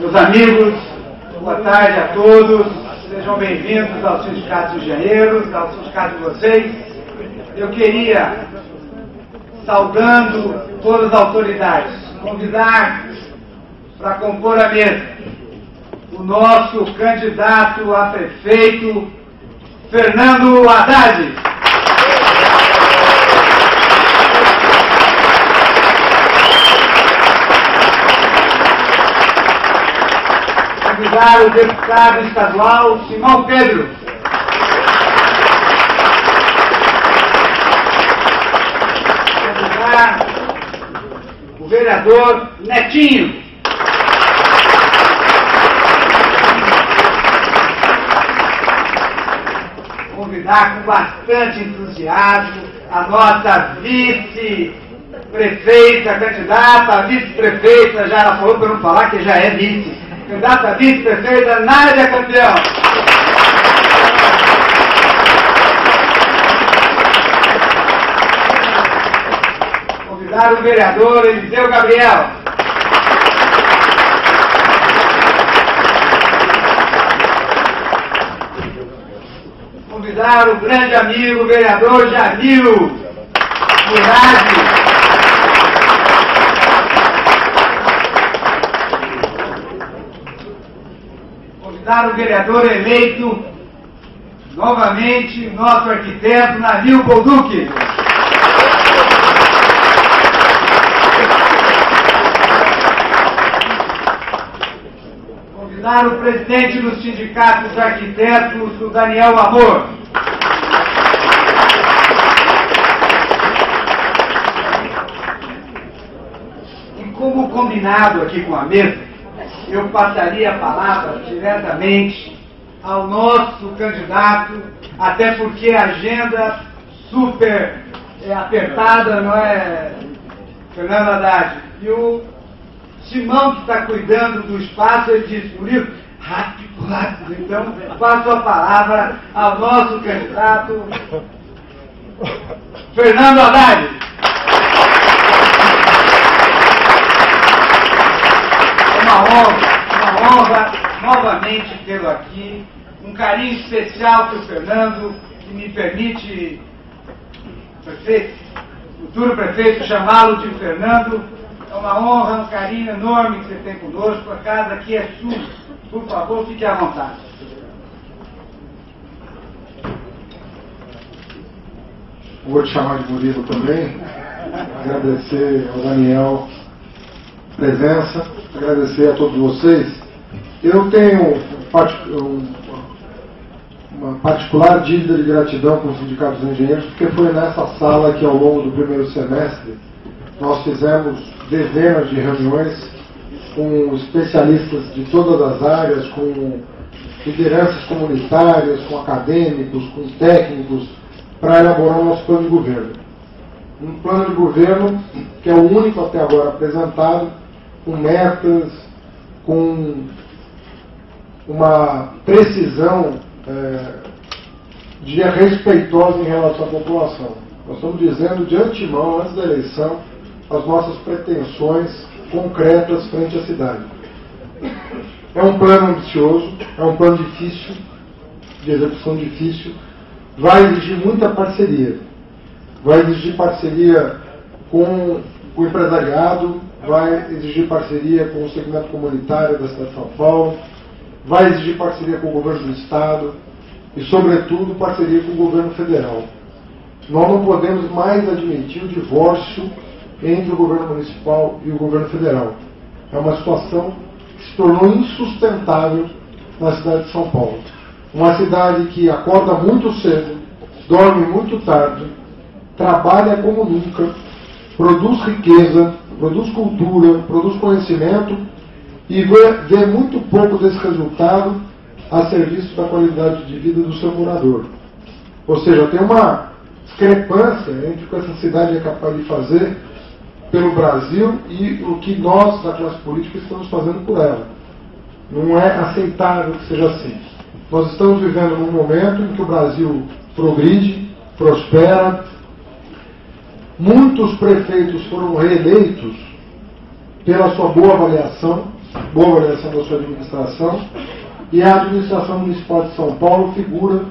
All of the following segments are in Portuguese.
Meus amigos, boa tarde a todos. Sejam bem-vindos ao Sindicato dos Engenheiros, ao sindicato de vocês. Eu queria, saudando todas as autoridades, convidar para compor a mesa o nosso candidato a prefeito, Fernando Haddad. Convidar o deputado estadual Simão Pedro. Convidar o vereador Netinho. Convidar com bastante entusiasmo a nossa vice-prefeita, candidata a vice-prefeita, já ela falou para não falar que já é vice. Candidata a vice-prefeita, Nádia Campeão. Convidar o vereador Eliseu Gabriel. Convidar o grande amigo, vereador Jamil Murad. Convidar o vereador eleito, novamente, nosso arquiteto, Nabil Bolduc. Convidar o presidente do Sindicato dos Arquitetos, o Daniel Amor. E como combinado aqui com a mesa, eu passaria a palavra diretamente ao nosso candidato, até porque a agenda super apertada, não é, Fernando Haddad? E o Simão, que está cuidando do espaço, ele disse, Murilo, rápido, rápido. Então, passo a palavra ao nosso candidato, Fernando Haddad. Uma honra novamente tê-lo aqui, um carinho especial para o Fernando, que me permite, prefeito, futuro prefeito, chamá-lo de Fernando. É uma honra, um carinho enorme que você tem conosco, a casa aqui é sua, por favor, fique à vontade. Vou te chamar de Murilo também, agradecer ao Daniel a presença, agradecer a todos vocês. Eu tenho uma particular dívida de gratidão com o Sindicato dos Engenheiros, porque foi nessa sala que, ao longo do primeiro semestre, nós fizemos dezenas de reuniões com especialistas de todas as áreas, com lideranças comunitárias, com acadêmicos, com técnicos, para elaborar o nosso plano de governo. Um plano de governo que é o único até agora apresentado, com metas, com uma precisão, diria, respeitosa em relação à população. Nós estamos dizendo de antemão, antes da eleição, as nossas pretensões concretas frente à cidade. É um plano ambicioso, é um plano difícil, de execução difícil, vai exigir muita parceria. Vai exigir parceria com o empresariado, vai exigir parceria com o segmento comunitário da cidade de São Paulo, vai exigir parceria com o governo do Estado e, sobretudo, parceria com o governo federal. Nós não podemos mais admitir o divórcio entre o governo municipal e o governo federal. É uma situação que se tornou insustentável na cidade de São Paulo. Uma cidade que acorda muito cedo, dorme muito tarde, trabalha como nunca, produz riqueza, produz cultura, produz conhecimento e vê muito pouco desse resultado a serviço da qualidade de vida do seu morador. Ou seja, tem uma discrepância entre o que essa cidade é capaz de fazer pelo Brasil e o que nós, da classe política, estamos fazendo por ela. Não é aceitável que seja assim. Nós estamos vivendo num momento em que o Brasil progride, prospera. Muitos prefeitos foram reeleitos pela sua boa avaliação, boa avaliação da sua administração, e a administração municipal de São Paulo figura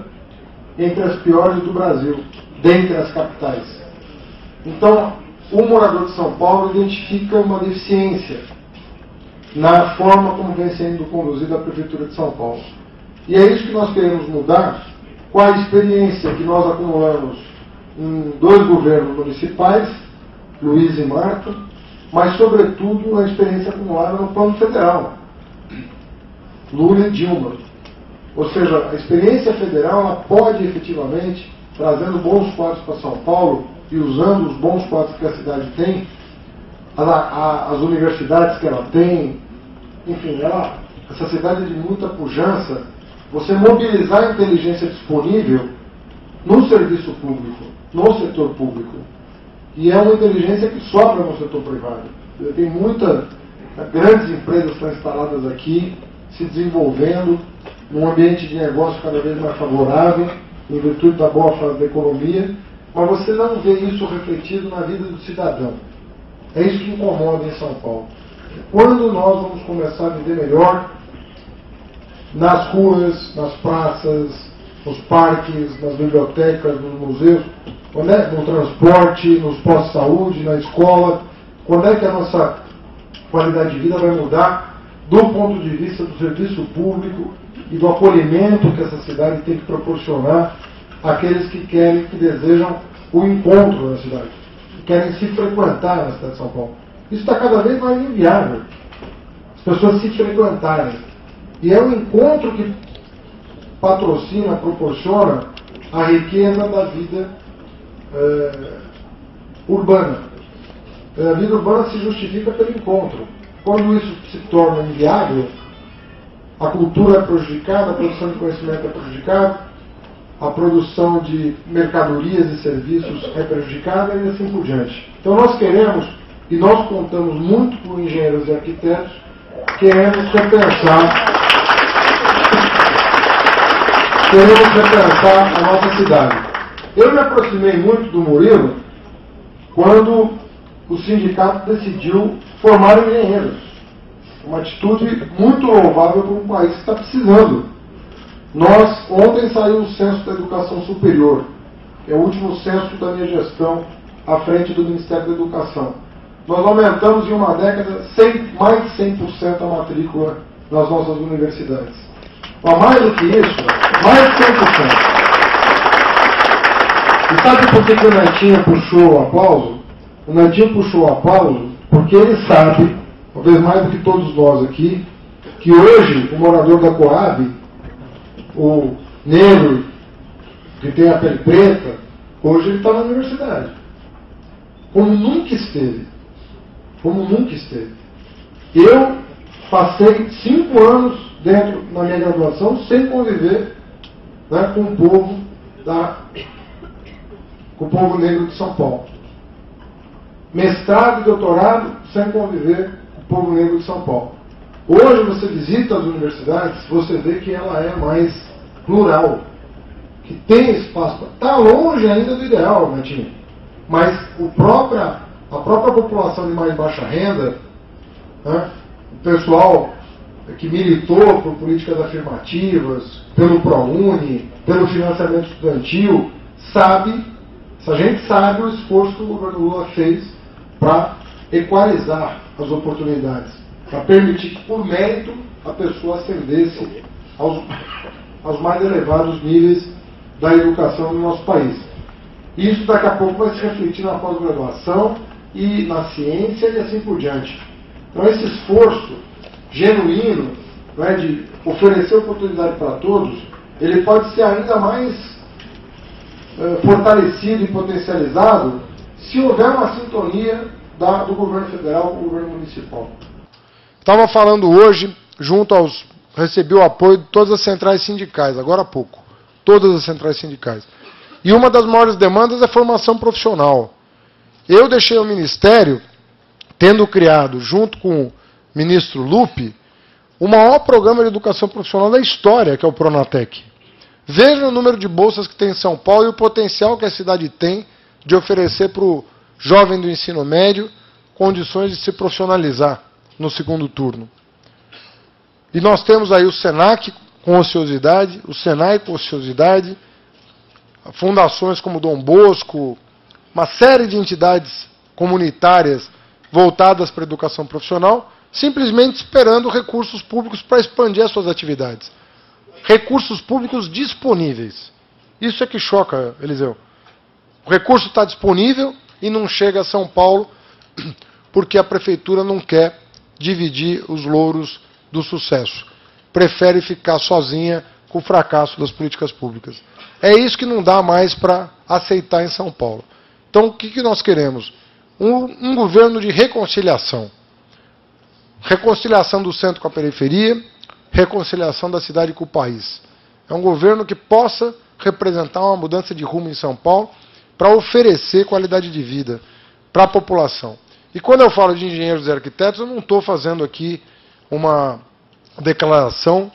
entre as piores do Brasil, dentre as capitais. Então, o morador de São Paulo identifica uma deficiência na forma como vem sendo conduzida a Prefeitura de São Paulo. E é isso que nós queremos mudar com a experiência que nós acumulamos em 2 governos municipais, Luiz e Marta, mas, sobretudo, a experiência acumulada no plano federal, Lula e Dilma. Ou seja, a experiência federal ela pode, efetivamente, trazendo bons quadros para São Paulo e usando os bons quadros que a cidade tem, as universidades que ela tem, enfim, essa cidade é de muita pujança, você mobilizar a inteligência disponível no serviço público, no setor público. E é uma inteligência que sobra no setor privado. Tem muitas grandes empresas que estão instaladas aqui, se desenvolvendo num ambiente de negócio cada vez mais favorável, em virtude da boa fase da economia, mas você não vê isso refletido na vida do cidadão. É isso que incomoda em São Paulo. Quando nós vamos começar a viver melhor nas ruas, nas praças, nos parques, nas bibliotecas, nos museus, no transporte, nos postos de saúde, na escola, quando é que a nossa qualidade de vida vai mudar do ponto de vista do serviço público e do acolhimento que essa cidade tem que proporcionar àqueles que querem, que desejam o encontro na cidade, que querem se frequentar na cidade de São Paulo. Isso está cada vez mais inviável. As pessoas se frequentarem. E é um encontro que patrocina, proporciona a riqueza da vida urbana. A vida urbana se justifica pelo encontro. Quando isso se torna inviável, a cultura é prejudicada, a produção de conhecimento é prejudicada, a produção de mercadorias e serviços é prejudicada e assim por diante. Então nós queremos, e nós contamos muito com engenheiros e arquitetos, queremos repensar a nossa cidade. Eu me aproximei muito do Murilo quando o sindicato decidiu formar engenheiros. Uma atitude muito louvável para um país que está precisando. Ontem saiu o censo da educação superior, que é o último censo da minha gestão à frente do Ministério da Educação. Nós aumentamos em uma década mais de 100% a matrícula nas nossas universidades. Mas mais do que isso, mais de 100%. E sabe por que o Netinho puxou o aplauso? O Netinho puxou o aplauso porque ele sabe, talvez mais do que todos nós aqui, que hoje o morador da Coab, o negro que tem a pele preta, hoje ele está na universidade. Como nunca esteve. Como nunca esteve. Eu passei 5 anos na minha graduação sem conviver, né, com o povo negro de São Paulo. Mestrado e doutorado sem conviver com o povo negro de São Paulo. Hoje você visita as universidades, você vê que ela é mais plural, que tem espaço. Está longe ainda do ideal, Netinho, mas a própria população de mais baixa renda, né, o pessoal que militou por políticas afirmativas, pelo ProUni, pelo financiamento estudantil, essa gente sabe o esforço que o governo Lula fez para equalizar as oportunidades, para permitir que, por mérito, a pessoa ascendesse aos mais elevados níveis da educação no nosso país. Isso daqui a pouco vai se refletir na pós-graduação e na ciência e assim por diante. Então esse esforço genuíno, né, de oferecer oportunidade para todos, ele pode ser ainda mais fortalecido e potencializado se houver uma sintonia do governo federal com o governo municipal. Estava falando hoje, recebi o apoio de todas as centrais sindicais, agora há pouco. Todas as centrais sindicais. E uma das maiores demandas é a formação profissional. Eu deixei o Ministério, tendo criado, junto com o ministro Lupe, o maior programa de educação profissional da história, que é o Pronatec. Veja o número de bolsas que tem em São Paulo e o potencial que a cidade tem de oferecer para o jovem do ensino médio condições de se profissionalizar no segundo turno. E nós temos aí o SENAC com ociosidade, o SENAI com ociosidade, fundações como Dom Bosco, uma série de entidades comunitárias voltadas para a educação profissional, simplesmente esperando recursos públicos para expandir as suas atividades. Recursos públicos disponíveis. Isso é que choca, Eliseu. O recurso está disponível e não chega a São Paulo porque a prefeitura não quer dividir os louros do sucesso. Prefere ficar sozinha com o fracasso das políticas públicas. É isso que não dá mais para aceitar em São Paulo. Então, o que nós queremos? Um governo de reconciliação. Reconciliação do centro com a periferia, reconciliação da cidade com o país. É um governo que possa representar uma mudança de rumo em São Paulo para oferecer qualidade de vida para a população. E quando eu falo de engenheiros e arquitetos, eu não estou fazendo aqui uma declaração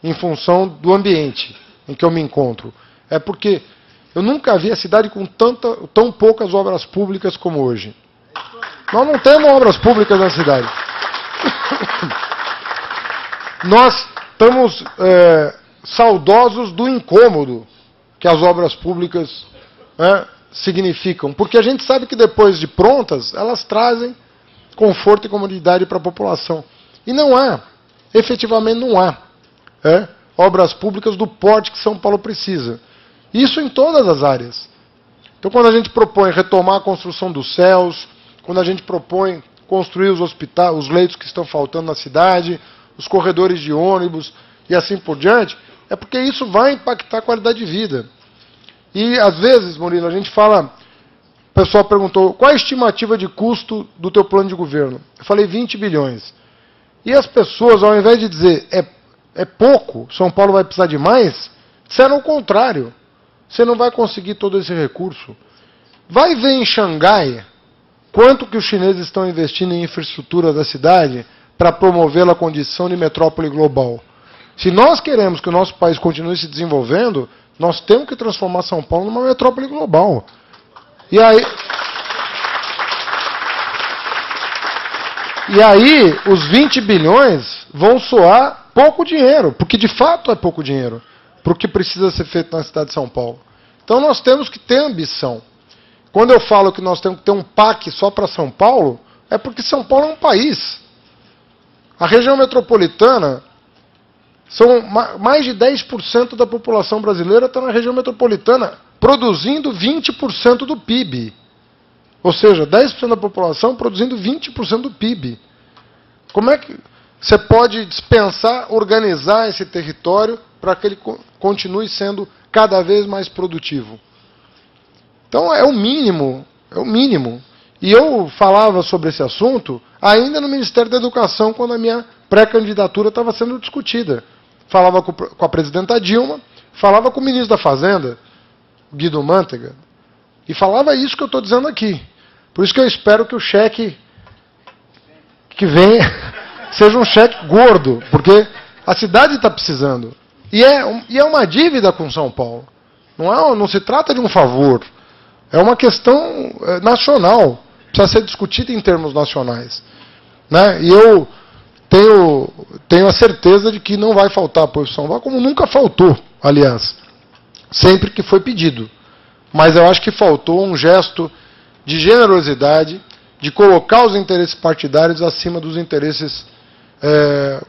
em função do ambiente em que eu me encontro. É porque eu nunca vi a cidade com tão poucas obras públicas como hoje. Nós não temos obras públicas na cidade. Nós estamos saudosos do incômodo que as obras públicas significam, porque a gente sabe que depois de prontas, elas trazem conforto e comodidade para a população. E não há, efetivamente não há, obras públicas do porte que São Paulo precisa. Isso em todas as áreas. Então, quando a gente propõe retomar a construção dos céus, quando a gente propõe construir os hospitais, os leitos que estão faltando na cidade, os corredores de ônibus e assim por diante, é porque isso vai impactar a qualidade de vida. E, às vezes, Murilo, a gente fala... O pessoal perguntou, qual a estimativa de custo do teu plano de governo? Eu falei 20 bilhões. E as pessoas, ao invés de dizer, é pouco, São Paulo vai precisar de mais, disseram o contrário. Você não vai conseguir todo esse recurso. Vai ver em Xangai quanto que os chineses estão investindo em infraestrutura da cidade para promovê-la à condição de metrópole global. Se nós queremos que o nosso país continue se desenvolvendo, nós temos que transformar São Paulo numa metrópole global. E aí, os 20 bilhões vão soar pouco dinheiro, porque de fato é pouco dinheiro para o que precisa ser feito na cidade de São Paulo. Então nós temos que ter ambição. Quando eu falo que nós temos que ter um PAC só para São Paulo, é porque São Paulo é um país. A região metropolitana, são mais de 10% da população brasileira está na região metropolitana, produzindo 20% do PIB. Ou seja, 10% da população produzindo 20% do PIB. Como é que você pode dispensar, organizar esse território para que ele continue sendo cada vez mais produtivo? Então é o mínimo, é o mínimo. E eu falava sobre esse assunto ainda no Ministério da Educação, quando a minha pré-candidatura estava sendo discutida. Falava com a presidenta Dilma, falava com o ministro da Fazenda, Guido Mantega, e falava isso que eu estou dizendo aqui. Por isso que eu espero que o cheque que vem seja um cheque gordo, porque a cidade está precisando. E é uma dívida com São Paulo. Não se trata de um favor. É uma questão nacional. Precisa ser discutida em termos nacionais. Né? E eu tenho a certeza de que não vai faltar apoio de São Paulo, como nunca faltou, aliás. Sempre que foi pedido. Mas eu acho que faltou um gesto de generosidade, de colocar os interesses partidários acima dos interesses,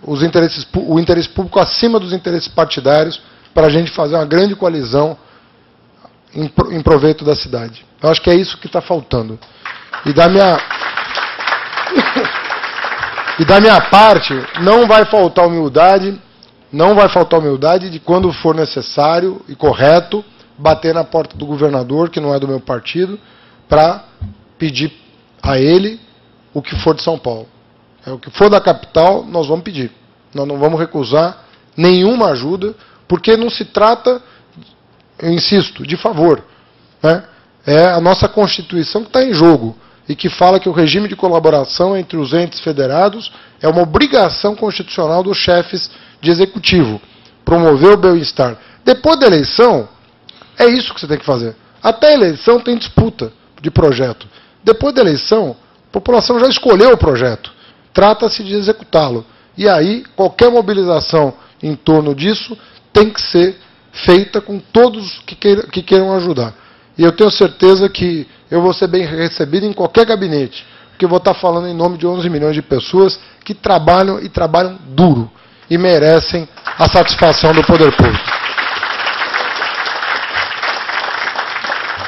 o interesse público acima dos interesses partidários, para a gente fazer uma grande coalizão em proveito da cidade. Eu acho que é isso que está faltando. E da minha parte, não vai faltar humildade de, quando for necessário e correto, bater na porta do governador, que não é do meu partido, para pedir a ele o que for de São Paulo. O que for da capital, nós vamos pedir. Nós não vamos recusar nenhuma ajuda, porque não se trata, eu insisto, de favor. Né? É a nossa Constituição que está em jogo e que fala que o regime de colaboração entre os entes federados é uma obrigação constitucional dos chefes de executivo, promover o bem-estar. Depois da eleição, é isso que você tem que fazer. Até a eleição tem disputa de projeto. Depois da eleição, a população já escolheu o projeto. Trata-se de executá-lo. E aí, qualquer mobilização em torno disso tem que ser feita com todos que queiram ajudar. E eu tenho certeza que eu vou ser bem recebido em qualquer gabinete, porque eu vou estar falando em nome de 11 milhões de pessoas que trabalham e trabalham duro e merecem a satisfação do poder público.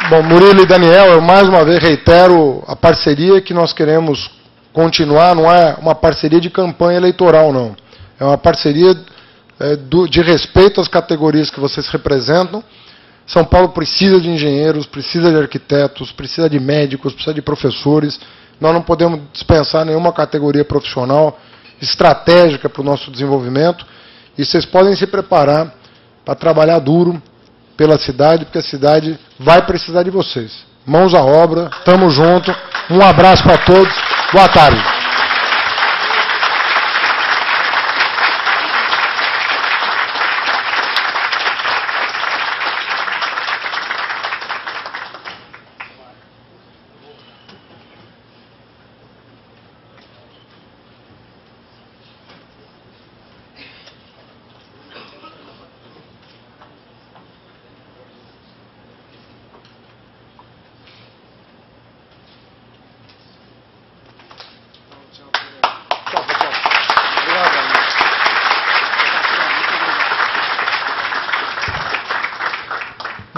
Bom, Murilo e Daniel, eu mais uma vez reitero a parceria que nós queremos continuar, não é uma parceria de campanha eleitoral, não. É uma parceria de respeito às categorias que vocês representam. São Paulo precisa de engenheiros, precisa de arquitetos, precisa de médicos, precisa de professores. Nós não podemos dispensar nenhuma categoria profissional estratégica para o nosso desenvolvimento. E vocês podem se preparar para trabalhar duro pela cidade, porque a cidade vai precisar de vocês. Mãos à obra, tamo junto. Um abraço para todos. Boa tarde.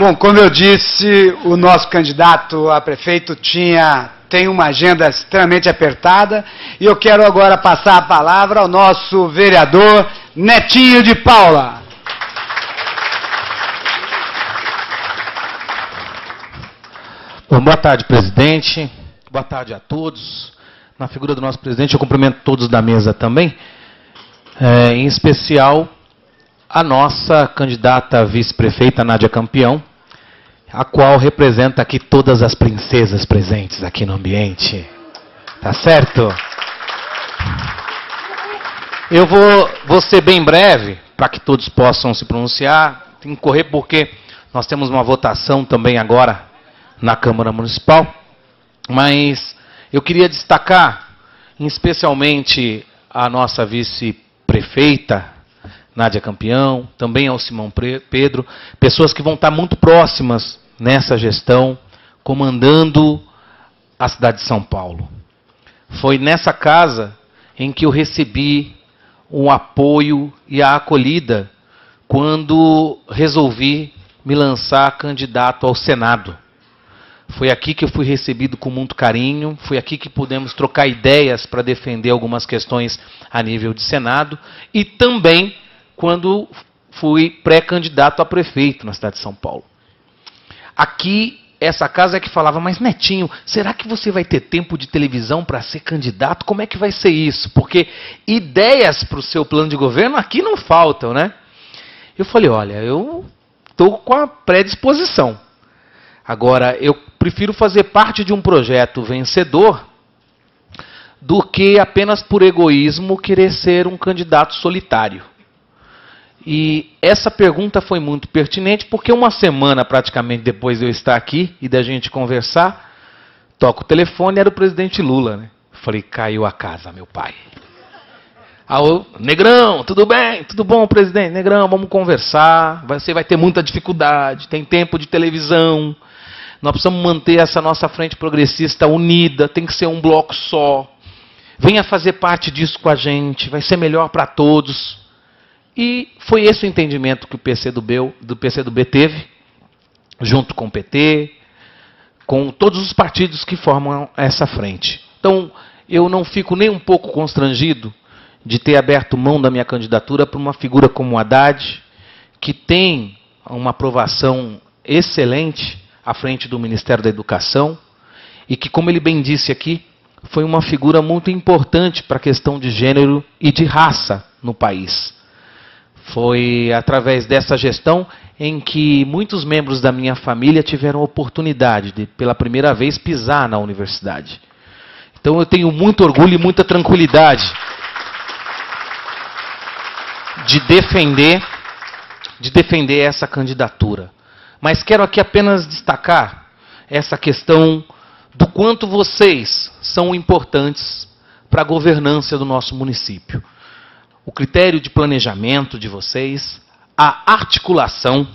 Bom, como eu disse, o nosso candidato a prefeito tem uma agenda extremamente apertada e eu quero agora passar a palavra ao nosso vereador Netinho de Paula. Bom, boa tarde, presidente. Boa tarde a todos. Na figura do nosso presidente, eu cumprimento todos da mesa também, em especial a nossa candidata a vice-prefeita, Nádia Campeão, a qual representa aqui todas as princesas presentes aqui no ambiente. Tá certo? Eu vou ser bem breve, para que todos possam se pronunciar. Tem que correr porque nós temos uma votação também agora na Câmara Municipal. Mas eu queria destacar, especialmente, a nossa vice-prefeita, Nádia Campeão, também ao Simão Pedro, pessoas que vão estar muito próximas nessa gestão, comandando a cidade de São Paulo. Foi nessa casa em que eu recebi o apoio e a acolhida quando resolvi me lançar candidato ao Senado. Foi aqui que eu fui recebido com muito carinho, foi aqui que pudemos trocar ideias para defender algumas questões a nível de Senado e também quando fui pré-candidato a prefeito na cidade de São Paulo. Aqui, essa casa é que falava, mas Netinho, será que você vai ter tempo de televisão para ser candidato? Como é que vai ser isso? Porque ideias para o seu plano de governo aqui não faltam, né? Eu falei, olha, eu estou com a predisposição. Agora, eu prefiro fazer parte de um projeto vencedor do que apenas por egoísmo querer ser um candidato solitário. E essa pergunta foi muito pertinente, porque uma semana praticamente depois de eu estar aqui e da gente conversar, toca o telefone, era o presidente Lula, né? Falei, caiu a casa, meu pai. Negrão, tudo bem? Tudo bom, presidente? Negrão, vamos conversar, você vai ter muita dificuldade, tem tempo de televisão, nós precisamos manter essa nossa frente progressista unida, tem que ser um bloco só. Venha fazer parte disso com a gente, vai ser melhor para todos. E foi esse o entendimento que o PCdoB teve, junto com o PT, com todos os partidos que formam essa frente. Então, eu não fico nem um pouco constrangido de ter aberto mão da minha candidatura para uma figura como o Haddad, que tem uma aprovação excelente à frente do Ministério da Educação, e que, como ele bem disse aqui, foi uma figura muito importante para a questão de gênero e de raça no país. Foi através dessa gestão em que muitos membros da minha família tiveram a oportunidade de, pela primeira vez, pisar na universidade. Então eu tenho muito orgulho e muita tranquilidade de defender essa candidatura. Mas quero aqui apenas destacar essa questão do quanto vocês são importantes para a governança do nosso município. o critério de planejamento de vocês, a articulação,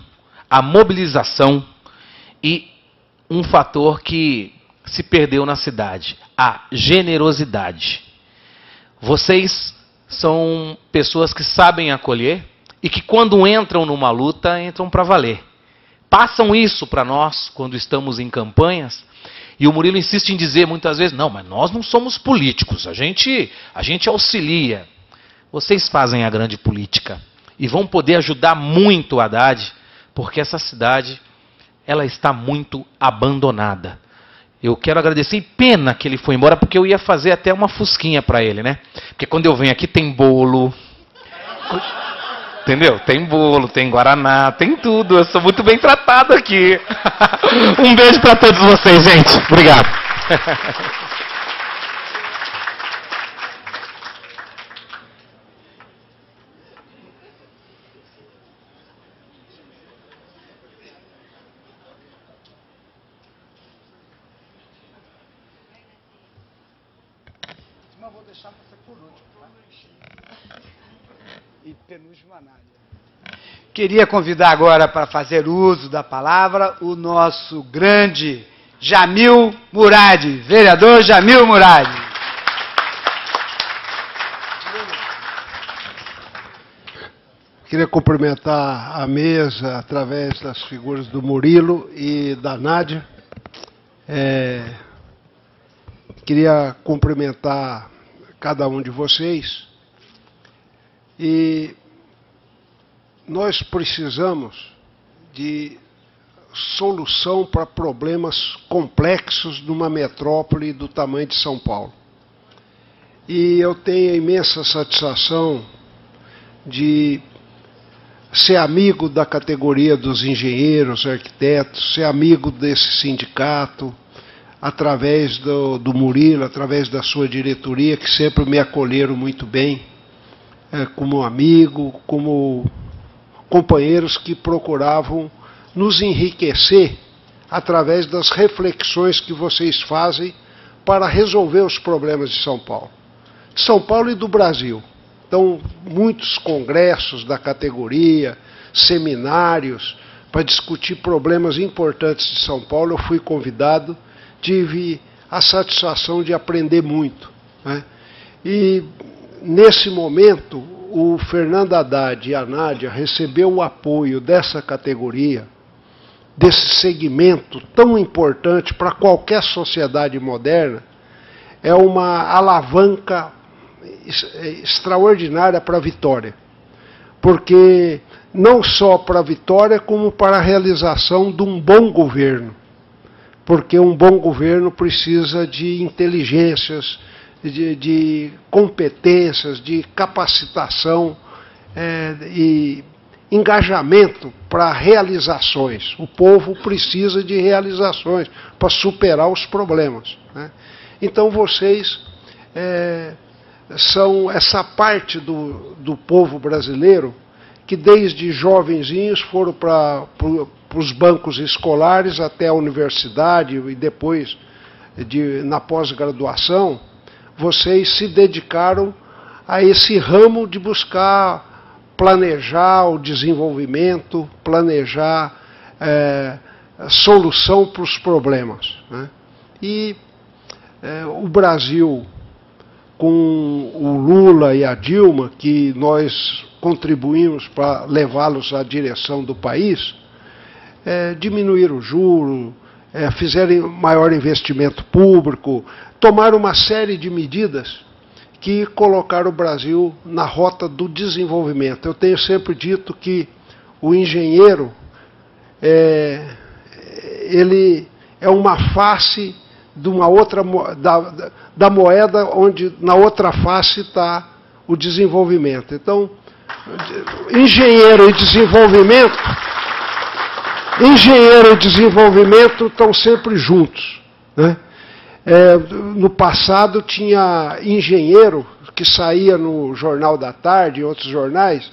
a mobilização e um fator que se perdeu na cidade, a generosidade. Vocês são pessoas que sabem acolher e que quando entram numa luta, entram para valer. Passam isso para nós quando estamos em campanhas. E o Murilo insiste em dizer muitas vezes, não, mas nós não somos políticos, a gente auxilia. Vocês fazem a grande política e vão poder ajudar muito o Haddad, porque essa cidade ela está muito abandonada. Eu quero agradecer, e pena que ele foi embora, porque eu ia fazer até uma fusquinha para ele, né? Porque quando eu venho aqui tem bolo, entendeu? Tem bolo, tem guaraná, tem tudo. Eu sou muito bem tratado aqui. Um beijo para todos vocês, gente. Obrigado. Mas vou deixar você por último, tá? E penúltima Nádia. Queria convidar agora para fazer uso da palavra o nosso grande Jamil Murad, vereador Jamil Murad. Queria cumprimentar a mesa através das figuras do Murilo e da Nádia. Queria cumprimentar cada um de vocês. E nós precisamos de solução para problemas complexos numa metrópole do tamanho de São Paulo. E eu tenho a imensa satisfação de ser amigo da categoria dos engenheiros, arquitetos, ser amigo desse sindicato, através do Murilo, através da sua diretoria, que sempre me acolheram muito bem, como amigo, como companheiros que procuravam nos enriquecer através das reflexões que vocês fazem para resolver os problemas de São Paulo. De São Paulo e do Brasil. Então, muitos congressos da categoria, seminários, para discutir problemas importantes de São Paulo, eu fui convidado, tive a satisfação de aprender muito, né? E, nesse momento, o Fernando Haddad e a Nádia recebeu o apoio dessa categoria, desse segmento tão importante para qualquer sociedade moderna, é uma alavanca extraordinária para a vitória. Porque não só para a vitória, como para a realização de um bom governo. Porque um bom governo precisa de inteligências, de competências, de capacitação e engajamento para realizações. O povo precisa de realizações para superar os problemas, né? Então vocês são essa parte do povo brasileiro que desde jovenzinhos foram para os bancos escolares até a universidade e depois na pós-graduação. Vocês se dedicaram a esse ramo de buscar planejar o desenvolvimento, planejar solução para os problemas, né? E o Brasil, com o Lula e a Dilma, que nós contribuímos para levá-los à direção do país, diminuíram o juro, fizeram maior investimento público, tomaram uma série de medidas que colocaram o Brasil na rota do desenvolvimento. Eu tenho sempre dito que o engenheiro ele é uma face de uma outra da moeda, onde na outra face está o desenvolvimento. Então, engenheiro e desenvolvimento estão sempre juntos, né? No passado tinha engenheiro que saía no Jornal da Tarde e outros jornais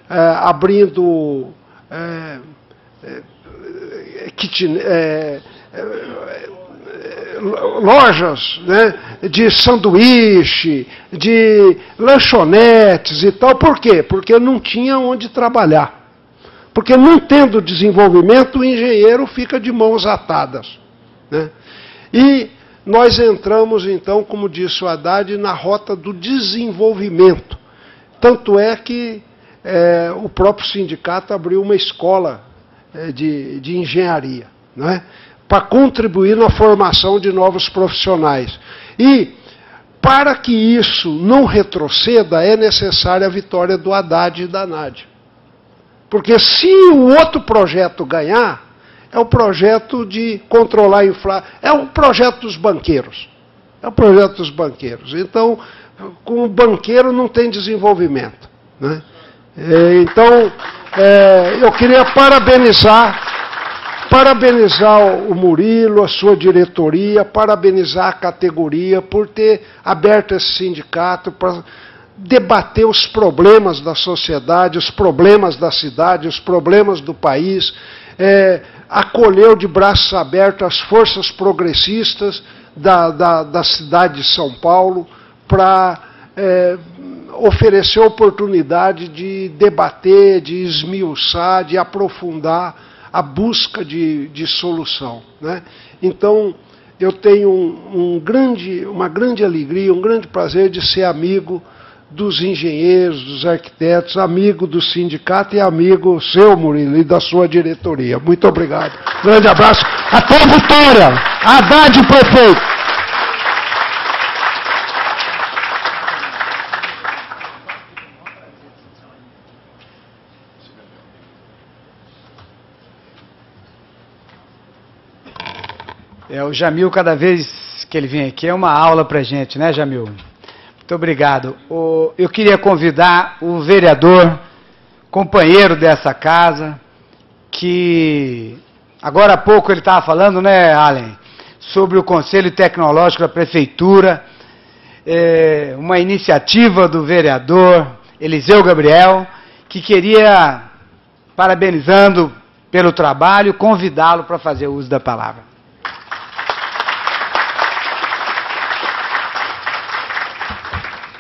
abrindo lojas, né, de sanduíche, de lanchonetes e tal. Por quê? Porque não tinha onde trabalhar. Porque não tendo desenvolvimento, o engenheiro fica de mãos atadas, né? E nós entramos, então, como disse o Haddad, na rota do desenvolvimento. Tanto é que o próprio sindicato abriu uma escola de engenharia, né, para contribuir na formação de novos profissionais. E, para que isso não retroceda, é necessária a vitória do Haddad e da Nádia. Porque se o outro projeto ganhar, é o projeto de controlar a inflação, é o projeto dos banqueiros. É o projeto dos banqueiros. Então, com o banqueiro não tem desenvolvimento, né? Então, eu queria parabenizar o Murilo, a sua diretoria, parabenizar a categoria por ter aberto esse sindicato para debater os problemas da sociedade, os problemas da cidade, os problemas do país, acolheu de braços abertos as forças progressistas da cidade de São Paulo para oferecer oportunidade de debater, de esmiuçar, de aprofundar a busca de solução, né? Então, eu tenho uma grande alegria, um grande prazer de ser amigo dos engenheiros, dos arquitetos, amigo do sindicato e amigo seu, Murilo, e da sua diretoria. Muito obrigado. Grande abraço. Até a vitória. Haddad, prefeito. O Jamil, cada vez que ele vem aqui, é uma aula para a gente, né, Jamil? Muito obrigado. Eu queria convidar o vereador, companheiro dessa casa, que agora há pouco ele estava falando, né, Allen, sobre o Conselho Tecnológico da Prefeitura, uma iniciativa do vereador Eliseu Gabriel, que queria, parabenizando pelo trabalho, convidá-lo para fazer uso da palavra.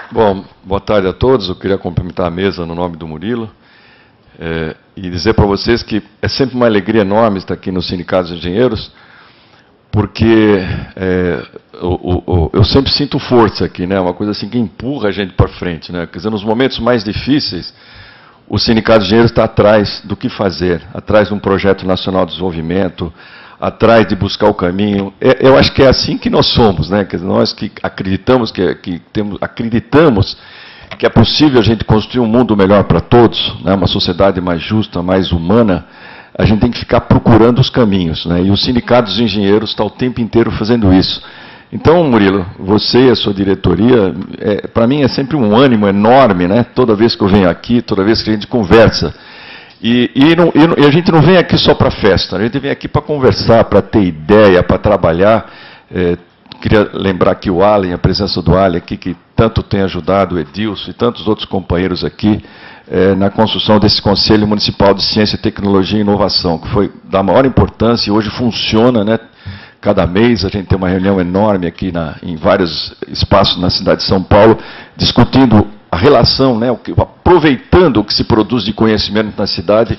Bom, boa tarde a todos. Eu queria cumprimentar a mesa no nome do Murilo e dizer para vocês que é sempre uma alegria enorme estar aqui no Sindicato dos Engenheiros, porque eu sempre sinto força aqui, né? Uma coisa assim que empurra a gente para frente, né? Quer dizer, nos momentos mais difíceis, o Sindicato dos Engenheiros está atrás do que fazer, atrás de um projeto nacional de desenvolvimento, atrás de buscar o caminho. Eu acho que é assim que nós somos, né? Quer dizer, nós que acreditamos acreditamos que é possível a gente construir um mundo melhor para todos, né? Uma sociedade mais justa, mais humana. A gente tem que ficar procurando os caminhos, né? E o Sindicato dos Engenheiros está o tempo inteiro fazendo isso. Então, Murilo, você e a sua diretoria, para mim é sempre um ânimo enorme, né? Toda vez que eu venho aqui, toda vez que a gente conversa. E a gente não vem aqui só para festa, a gente vem aqui para conversar, para ter ideia, para trabalhar. Queria lembrar aqui o Allen, a presença do Allen aqui, que tanto tem ajudado o Edilson e tantos outros companheiros aqui na construção desse Conselho Municipal de Ciência, Tecnologia e Inovação, que foi da maior importância e hoje funciona, né? Cada mês a gente tem uma reunião enorme aqui em vários espaços na cidade de São Paulo, discutindo a relação, né, aproveitando o que se produz de conhecimento na cidade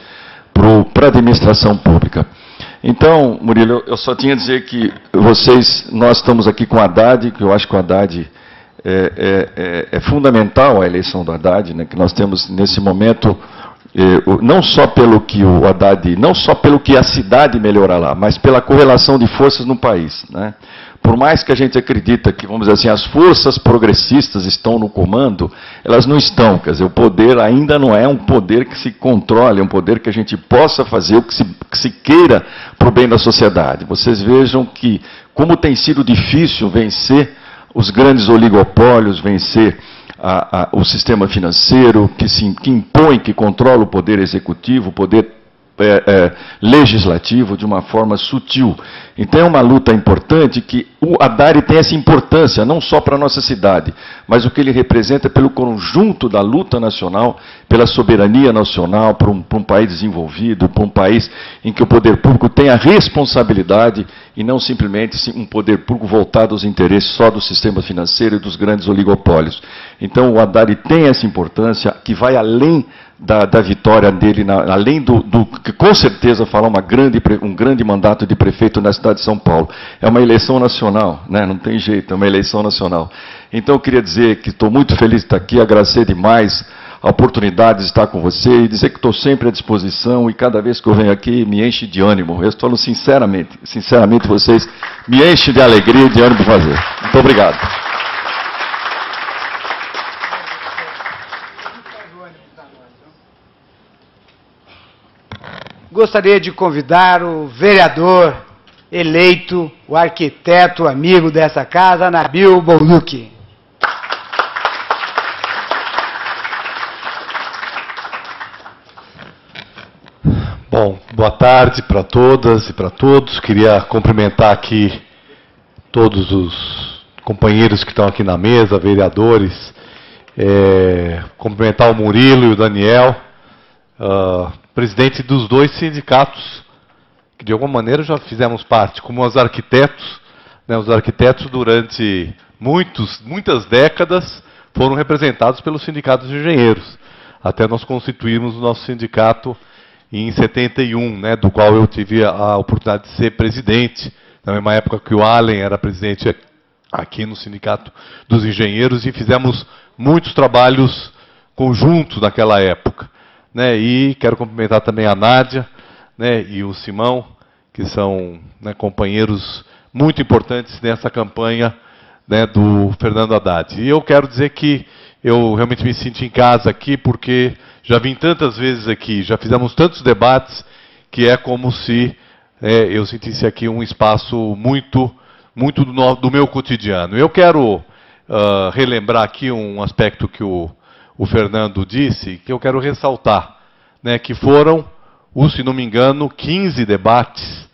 para a administração pública. Então, Murilo, eu só tinha a dizer que nós estamos aqui com o Haddad, que eu acho que o Haddad é fundamental a eleição do Haddad, né, que nós temos nesse momento, não só pelo que o Haddad, não só pelo que a cidade melhora lá, mas pela correlação de forças no país, né? Por mais que a gente acredita que, vamos dizer assim, as forças progressistas estão no comando, elas não estão. Quer dizer, o poder ainda não é um poder que se controle, é um poder que a gente possa fazer o que se queira para o bem da sociedade. Vocês vejam que, como tem sido difícil vencer os grandes oligopólios, vencer o sistema financeiro que impõe, que controla o poder executivo, o poder legislativo de uma forma sutil. Então é uma luta importante que o Haddad tem essa importância, não só para a nossa cidade, mas o que ele representa pelo conjunto da luta nacional, pela soberania nacional, para um país desenvolvido, para um país em que o poder público tem a responsabilidade e não simplesmente um poder público voltado aos interesses só do sistema financeiro e dos grandes oligopólios. Então o Haddad tem essa importância que vai além da vitória dele, além do que com certeza fará um grande mandato de prefeito na cidade de São Paulo. É uma eleição nacional, né? Não tem jeito, é uma eleição nacional. Então eu queria dizer que estou muito feliz de estar aqui, agradecer demais a oportunidade de estar com você e dizer que estou sempre à disposição e cada vez que eu venho aqui me enche de ânimo. Eu estou falando sinceramente vocês me enchem de alegria e de ânimo para fazer. Muito obrigado. Gostaria de convidar o vereador eleito, o arquiteto amigo dessa casa, Nabil Bouluki. Bom, boa tarde para todas e para todos. Queria cumprimentar aqui todos os companheiros que estão aqui na mesa, vereadores, cumprimentar o Murilo e o Daniel, presidente dos dois sindicatos, que de alguma maneira já fizemos parte, como os arquitetos, né, os arquitetos durante muitas décadas foram representados pelos sindicatos de engenheiros, até nós constituirmos o nosso sindicato em 71, né, do qual eu tive a oportunidade de ser presidente, na mesma época que o Allen era presidente aqui no Sindicato dos Engenheiros, e fizemos muitos trabalhos conjuntos naquela época. Né, e quero cumprimentar também a Nádia, né, e o Simão, que são, né, companheiros muito importantes nessa campanha, né, do Fernando Haddad. E eu quero dizer que eu realmente me sinto em casa aqui, porque já vim tantas vezes aqui, já fizemos tantos debates, que é como se eu sentisse aqui um espaço muito do meu cotidiano. Eu quero relembrar aqui um aspecto que o Fernando disse, que eu quero ressaltar, né, que foram, se não me engano, 15 debates,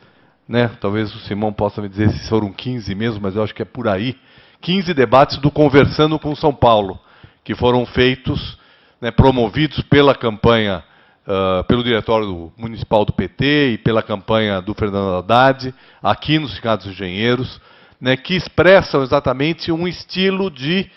né, talvez o Simão possa me dizer se foram 15 mesmo, mas eu acho que é por aí, 15 debates do Conversando com São Paulo, que foram feitos, né, promovidos pela campanha, pelo Diretório Municipal do PT e pela campanha do Fernando Haddad, aqui nos Sindicatos dos Engenheiros, né, que expressam exatamente um estilo de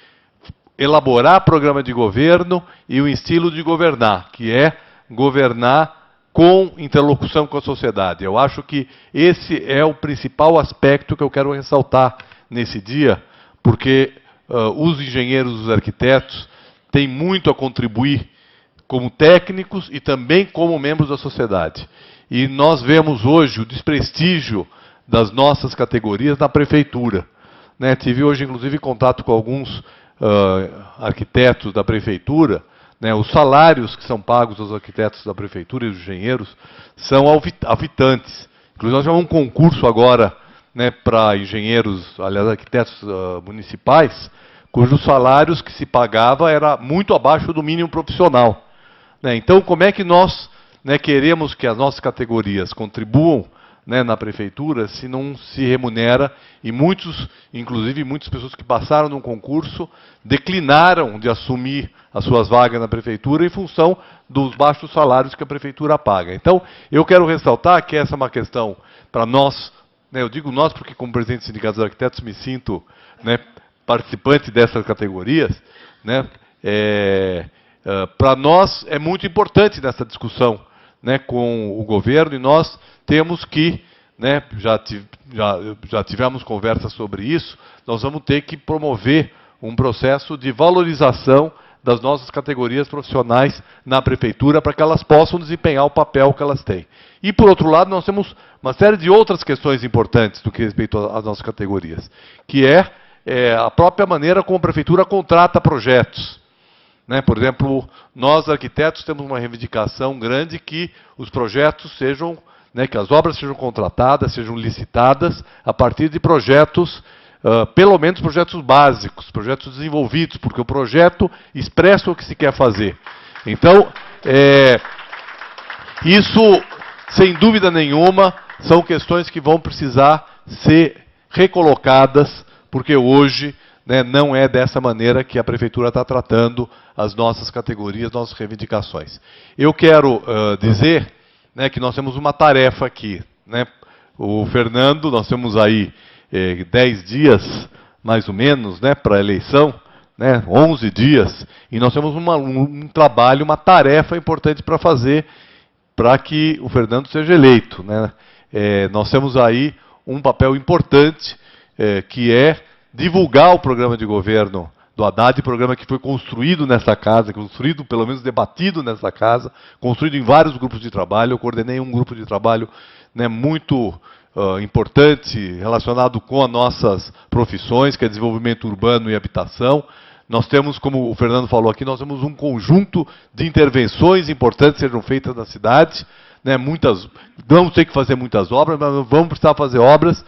elaborar programa de governo e um estilo de governar, que é governar com interlocução com a sociedade. Eu acho que esse é o principal aspecto que eu quero ressaltar nesse dia, porque os engenheiros, os arquitetos, têm muito a contribuir como técnicos e também como membros da sociedade. E nós vemos hoje o desprestígio das nossas categorias na prefeitura. Né? Tive hoje, inclusive, contato com alguns arquitetos da prefeitura, né? Os salários que são pagos aos arquitetos da prefeitura e dos engenheiros são avitantes. Inclusive, nós tivemos um concurso agora, né, para engenheiros, aliás, arquitetos municipais, cujos salários que se pagava era muito abaixo do mínimo profissional. Né? Então, como é que nós, né, queremos que as nossas categorias contribuam, né, na prefeitura, se não se remunera, e inclusive muitas pessoas que passaram num concurso declinaram de assumir as suas vagas na prefeitura em função dos baixos salários que a prefeitura paga. Então, eu quero ressaltar que essa é uma questão para nós, né, eu digo nós porque como presidente do Sindicato dos Arquitetos me sinto, né, participante dessas categorias, né, para nós é muito importante nessa discussão, né, com o governo, e nós temos que, né, já tivemos conversas sobre isso, nós vamos ter que promover um processo de valorização das nossas categorias profissionais na prefeitura para que elas possam desempenhar o papel que elas têm. E, por outro lado, nós temos uma série de outras questões importantes do que respeito às nossas categorias, que é a própria maneira como a prefeitura contrata projetos. Né? Por exemplo, nós arquitetos temos uma reivindicação grande que os projetos sejam, né, que as obras sejam contratadas, sejam licitadas a partir de projetos, pelo menos projetos básicos, projetos desenvolvidos, porque o projeto expressa o que se quer fazer. Então, isso sem dúvida nenhuma, são questões que vão precisar ser recolocadas, porque hoje, né, não é dessa maneira que a Prefeitura está tratando as nossas categorias, nossas reivindicações. Eu quero dizer, né, que nós temos uma tarefa aqui. Né? O Fernando, nós temos aí 10 dias, mais ou menos, né, para a eleição, né, 11 dias, e nós temos um trabalho, uma tarefa importante para fazer para que o Fernando seja eleito. Né? Nós temos aí um papel importante, que é divulgar o programa de governo do Haddad, programa que foi construído nessa casa, construído, pelo menos debatido nessa casa, construído em vários grupos de trabalho. Eu coordenei um grupo de trabalho, né, muito importante, relacionado com as nossas profissões, que é desenvolvimento urbano e habitação. Nós temos, como o Fernando falou aqui, nós temos um conjunto de intervenções importantes que sejam feitas na cidade. Né, vamos ter que fazer muitas obras, mas vamos precisar fazer obras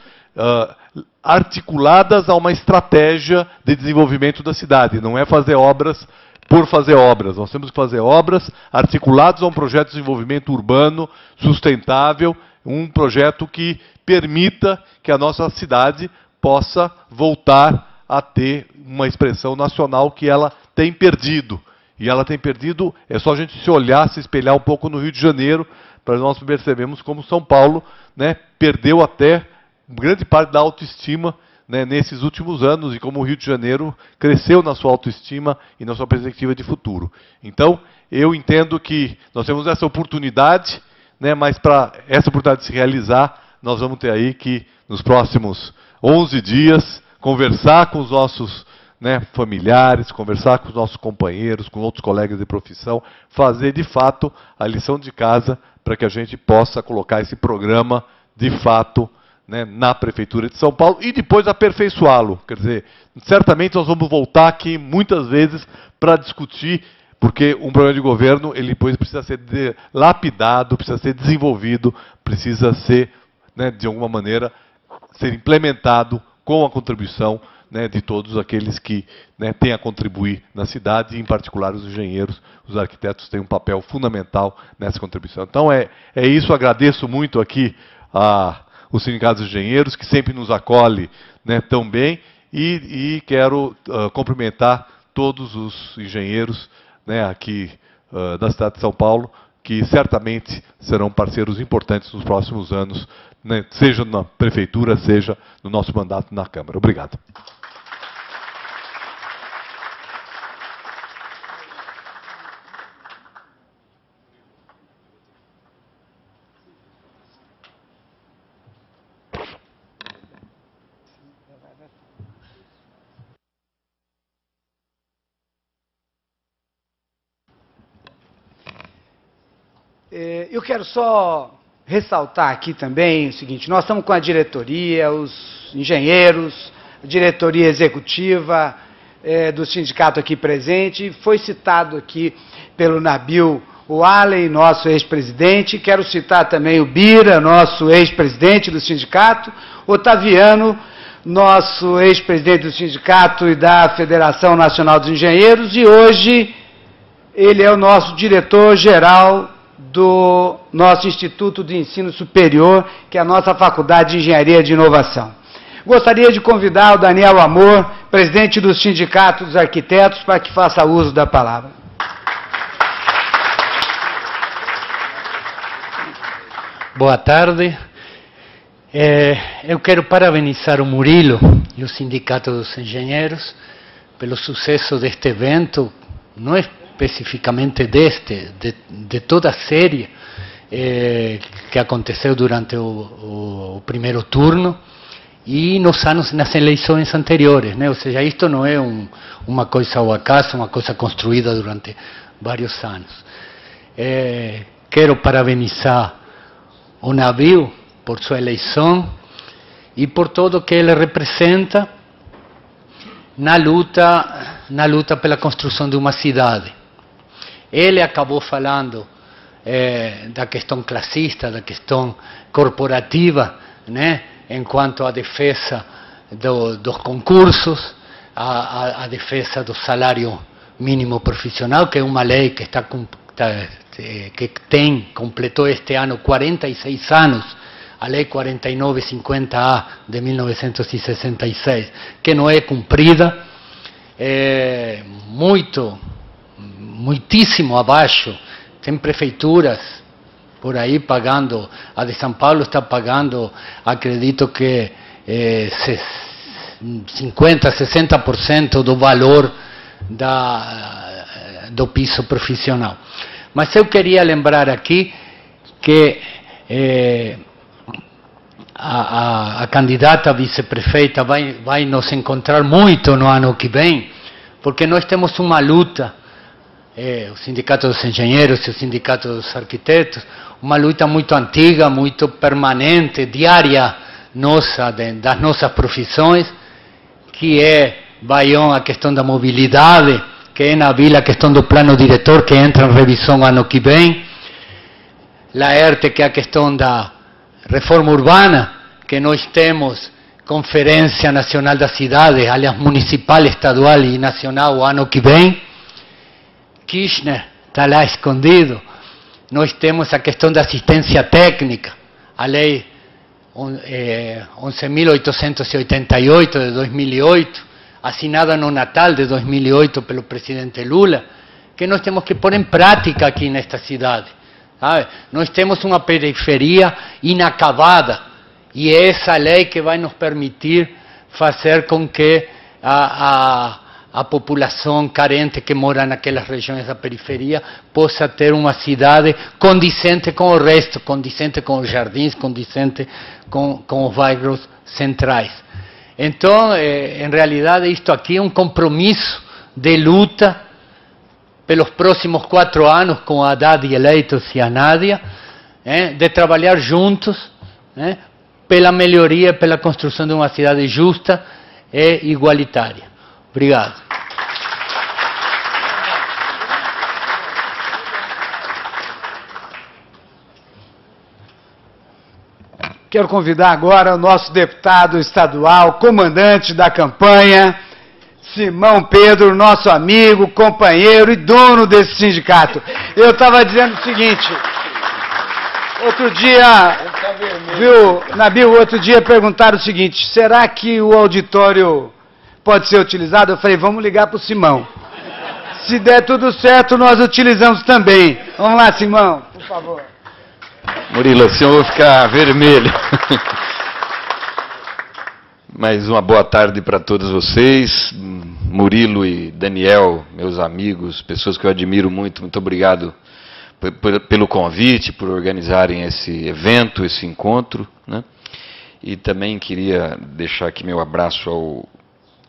articuladas a uma estratégia de desenvolvimento da cidade. Não é fazer obras por fazer obras. Nós temos que fazer obras articuladas a um projeto de desenvolvimento urbano sustentável, um projeto que permita que a nossa cidade possa voltar a ter uma expressão nacional que ela tem perdido. E ela tem perdido, é só a gente se olhar, se espelhar um pouco no Rio de Janeiro, para nós percebermos como São Paulo, né, perdeu até grande parte da autoestima, né, nesses últimos anos, e como o Rio de Janeiro cresceu na sua autoestima e na sua perspectiva de futuro. Então, eu entendo que nós temos essa oportunidade, né, mas para essa oportunidade se realizar, nós vamos ter aí que, nos próximos 11 dias, conversar com os nossos, né, familiares, conversar com os nossos companheiros, com outros colegas de profissão, fazer de fato a lição de casa para que a gente possa colocar esse programa de fato, né, na Prefeitura de São Paulo e depois aperfeiçoá-lo. Quer dizer, certamente nós vamos voltar aqui muitas vezes para discutir, porque um programa de governo ele depois precisa ser lapidado, precisa ser desenvolvido, precisa ser, né, de alguma maneira, ser implementado com a contribuição, né, de todos aqueles que, né, têm a contribuir na cidade, e em particular os engenheiros, os arquitetos têm um papel fundamental nessa contribuição. Então é isso, agradeço muito aqui os sindicatos de engenheiros, que sempre nos acolhe, né, tão bem, e quero cumprimentar todos os engenheiros, né, aqui da cidade de São Paulo, que certamente serão parceiros importantes nos próximos anos, né, seja na Prefeitura, seja no nosso mandato na Câmara. Obrigado. Eu quero só ressaltar aqui também o seguinte: nós estamos com a diretoria, os engenheiros, a diretoria executiva do sindicato aqui presente. Foi citado aqui pelo Nabil o Allen, nosso ex-presidente. Quero citar também o Bira, nosso ex-presidente do sindicato, Otaviano, nosso ex-presidente do sindicato e da Federação Nacional dos Engenheiros, e hoje ele é o nosso diretor-geral do nosso Instituto de Ensino Superior, que é a nossa Faculdade de Engenharia de Inovação. Gostaria de convidar o Daniel Amor, presidente do Sindicato dos Arquitetos, para que faça uso da palavra. Boa tarde. Eu quero parabenizar o Murilo e o Sindicato dos Engenheiros pelo sucesso deste evento, não é especificamente de toda a série que aconteceu durante o primeiro turno e nas eleições anteriores, né? Ou seja, isto não é uma coisa ao acaso, uma coisa construída durante vários anos. Quero parabenizar o Nabil por sua eleição e por tudo que ele representa na luta pela construção de uma cidade. Ele acabou falando da questão classista, da questão corporativa, né, enquanto à defesa dos concursos, a defesa do salário mínimo profissional, que é uma lei que está que completou este ano 46 anos, a Lei 4950A de 1966, que não é cumprida, muitíssimo abaixo. Tem prefeituras por aí pagando, a de São Paulo está pagando, acredito que 50%, 60% do valor do piso profissional. Mas eu queria lembrar aqui que a candidata a vice-prefeita vai nos encontrar muito no ano que vem, porque nós temos uma luta, o Sindicato dos Engenheiros e o Sindicato dos Arquitetos, uma luta muito antiga, muito permanente, diária nossa, das nossas profissões, que é Baião a questão da mobilidade, que é na Vila a questão do plano diretor, que entra em revisão ano que vem, Laerte, que é a questão da reforma urbana, que nós temos Conferência Nacional das Cidades, aliás, municipal, estadual e nacional o ano que vem. Kirchner está lá escondido. Nós temos a questão da assistência técnica, a lei 11.888 de 2008, assinada no Natal de 2008 pelo presidente Lula, que nós temos que pôr em prática aqui nesta cidade. Sabe? Nós temos uma periferia inacabada, e é essa lei que vai nos permitir fazer com que a população carente que mora naquelas regiões da periferia possa ter uma cidade condizente com o resto, condizente com os jardins, condizente com os bairros centrais. Então, em realidade, isto aqui é um compromisso de luta pelos próximos 4 anos com a Haddad eleitos e a Nádia, de trabalhar juntos pela melhoria, pela construção de uma cidade justa e igualitária. Obrigado. Quero convidar agora o nosso deputado estadual, comandante da campanha, Simão Pedro, nosso amigo, companheiro e dono desse sindicato. Eu estava dizendo o seguinte, outro dia, viu, Nabil, outro dia perguntaram o seguinte, será que o auditório pode ser utilizado? Eu falei, vamos ligar para o Simão. Se der tudo certo, nós utilizamos também. Vamos lá, Simão, por favor. Murilo, assim eu vou ficar vermelho. Mais uma boa tarde para todos vocês. Murilo e Daniel, meus amigos, pessoas que eu admiro muito, muito obrigado pelo convite, por organizarem esse evento, esse encontro, né? E também queria deixar aqui meu abraço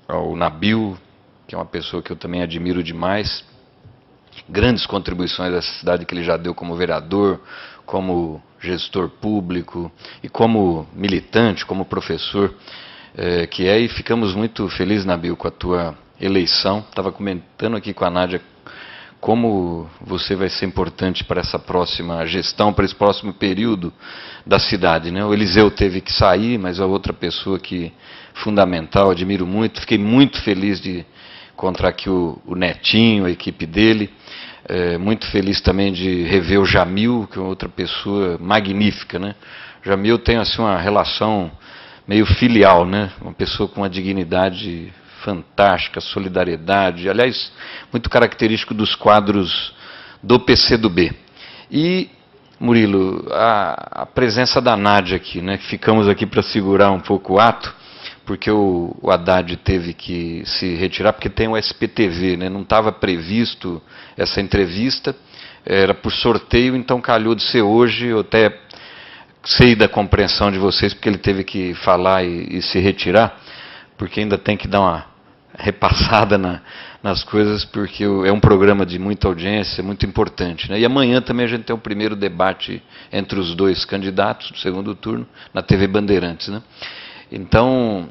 ao Nabil, que é uma pessoa que eu também admiro demais. Grandes contribuições dessa cidade que ele já deu como vereador, como gestor público e como militante, como professor, que é, e ficamos muito felizes, Nabil, com a tua eleição. Estava comentando aqui com a Nádia como você vai ser importante para essa próxima gestão, para esse próximo período da cidade, né? O Eliseu teve que sair, mas a outra pessoa que fundamental, admiro muito, fiquei muito feliz de encontrar aqui o Netinho, a equipe dele, muito feliz também de rever o Jamil, que é outra pessoa magnífica, né? Jamil tem assim uma relação meio filial, né? Uma pessoa com uma dignidade fantástica, solidariedade, aliás, muito característico dos quadros do PCdoB. E, Murilo, a presença da Nádia aqui, né? Ficamos aqui para segurar um pouco o ato, porque o Haddad teve que se retirar, porque tem o SPTV, né? Não estava previsto essa entrevista, era por sorteio, então calhou de ser hoje. Eu até sei da compreensão de vocês, porque ele teve que falar e se retirar, porque ainda tem que dar uma repassada nas coisas, porque é um programa de muita audiência, muito importante, né? E amanhã também a gente tem o primeiro debate entre os dois candidatos do segundo turno, na TV Bandeirantes, né? Então,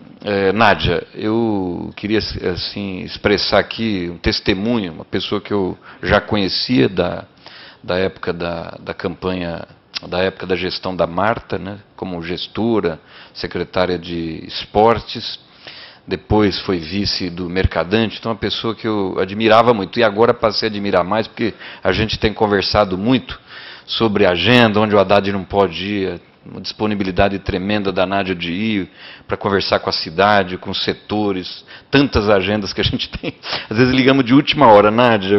Nádia, eu queria assim, expressar aqui um testemunho, uma pessoa que eu já conhecia da época da campanha, da época da gestão da Marta, né, como gestora, secretária de esportes, depois foi vice do Mercadante, então uma pessoa que eu admirava muito, e agora passei a admirar mais, porque a gente tem conversado muito sobre a agenda, onde o Haddad não pode ir, uma disponibilidade tremenda da Nádia de ir para conversar com a cidade, com os setores, tantas agendas que a gente tem. Às vezes ligamos de última hora, Nádia,